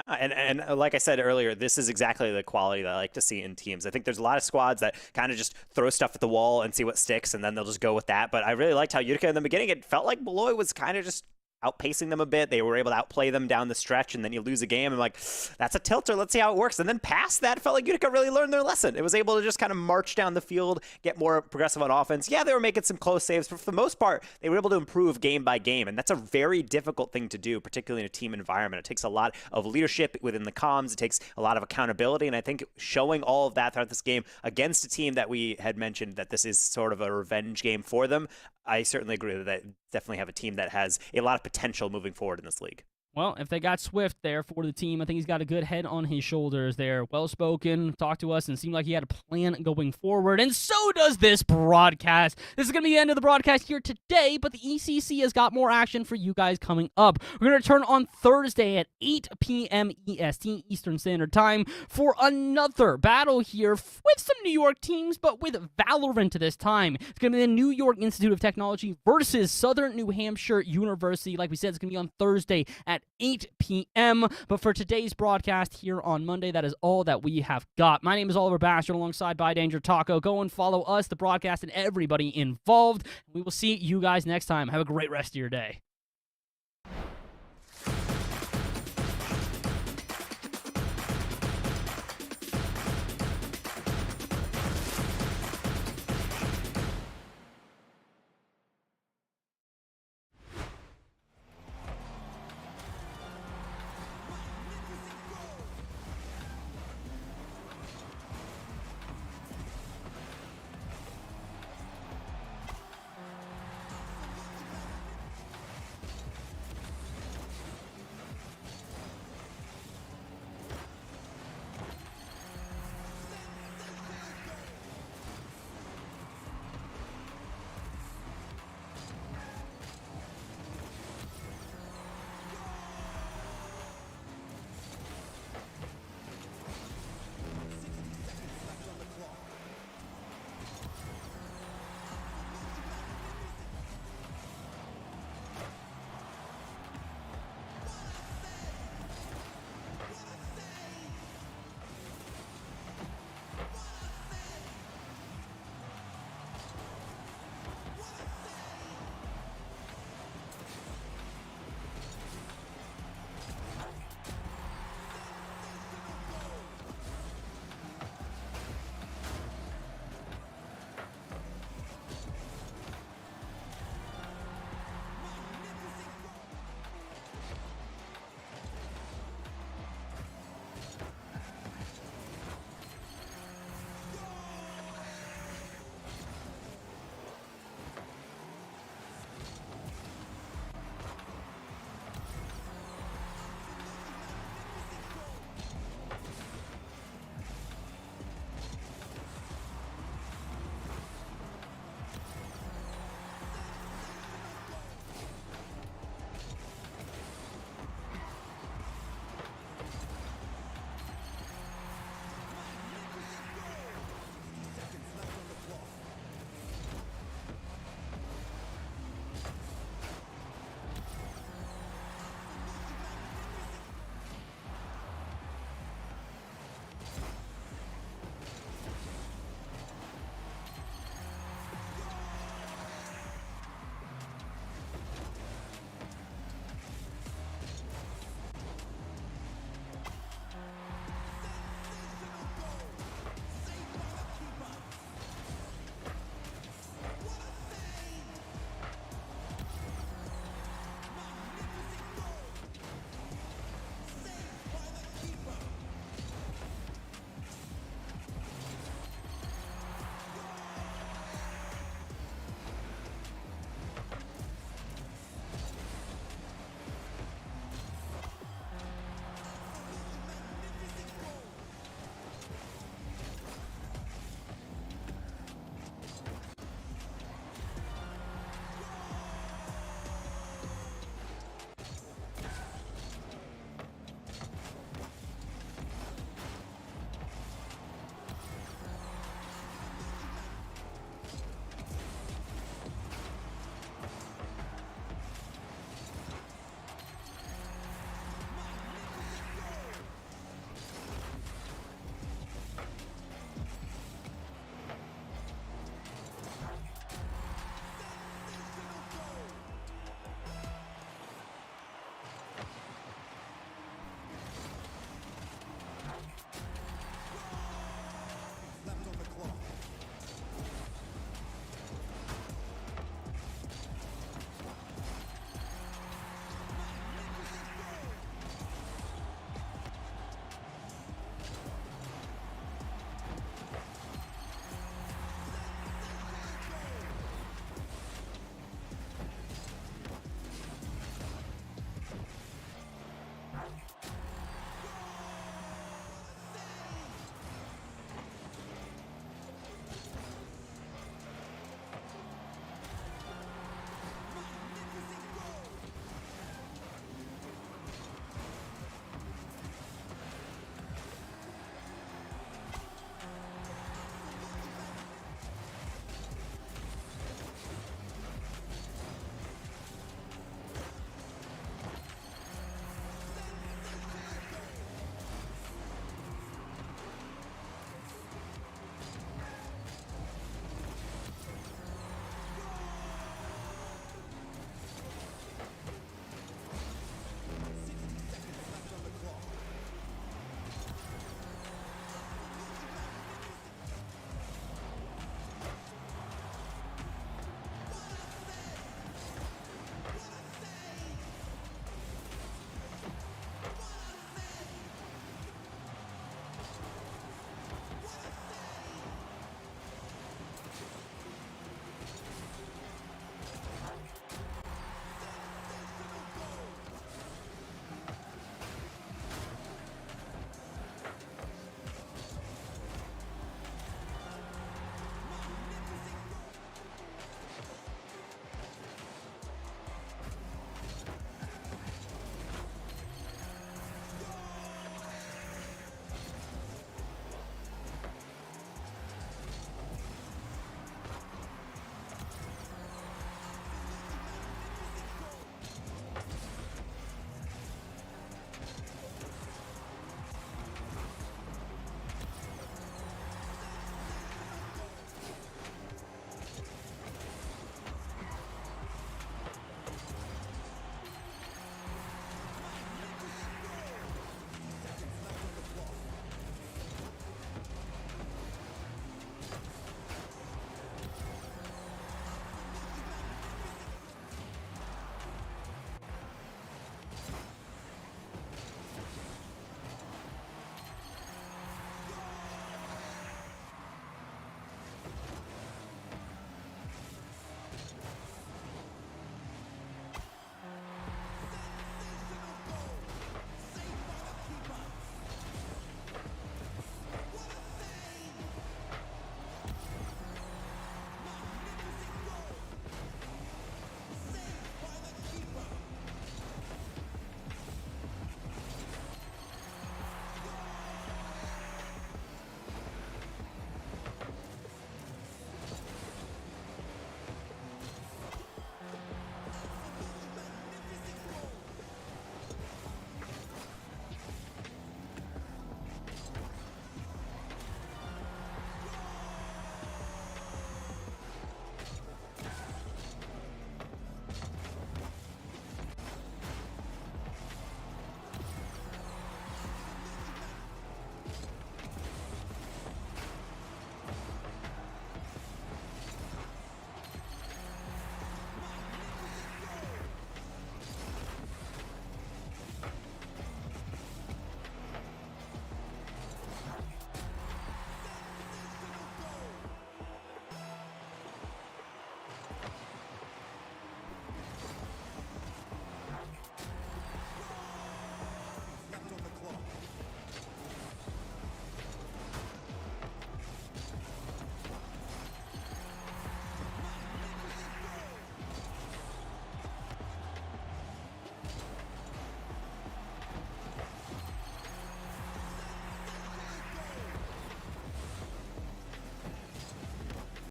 And like I said earlier, this is exactly the quality that I like to see in teams. I think there's a lot of squads that kind of just throw stuff at the wall and see what sticks, and then they'll just go with that. But I really liked how Utica in the beginning, it felt like Molloy was kind of just outpacing them a bit. They were able to outplay them down the stretch, and then you lose a game, and like, that's a tilter. Let's see how it works. And then past that, felt like Utica really learned their lesson. It was able to just kind of march down the field, get more progressive on offense. Yeah, they were making some close saves, but for the most part, they were able to improve game by game, and that's a very difficult thing to do, particularly in a team environment. It takes a lot of leadership within the comms. It takes a lot of accountability, and I think showing all of that throughout this game against a team that we had mentioned that this is sort of a revenge game for them, I certainly agree that they definitely have a team that has a lot of potential moving forward in this league. Well, if they got Swift there for the team, I think he's got a good head on his shoulders there. Well-spoken, talked to us, and seemed like he had a plan going forward. And so does this broadcast. This is going to be the end of the broadcast here today, but the ECC has got more action for you guys coming up. We're going to return on Thursday at 8 p.m. EST, Eastern Standard Time, for another battle here with some New York teams, but with Valorant this time. It's going to be the New York Institute of Technology versus Southern New Hampshire University. Like we said, it's going to be on Thursday at 8 p.m. But for today's broadcast here on Monday, that is all that we have got. My name is Oliver Bastard alongside by Danger Taco. Go and follow us, the broadcast, and everybody involved. We will see you guys next time. Have a great rest of your day.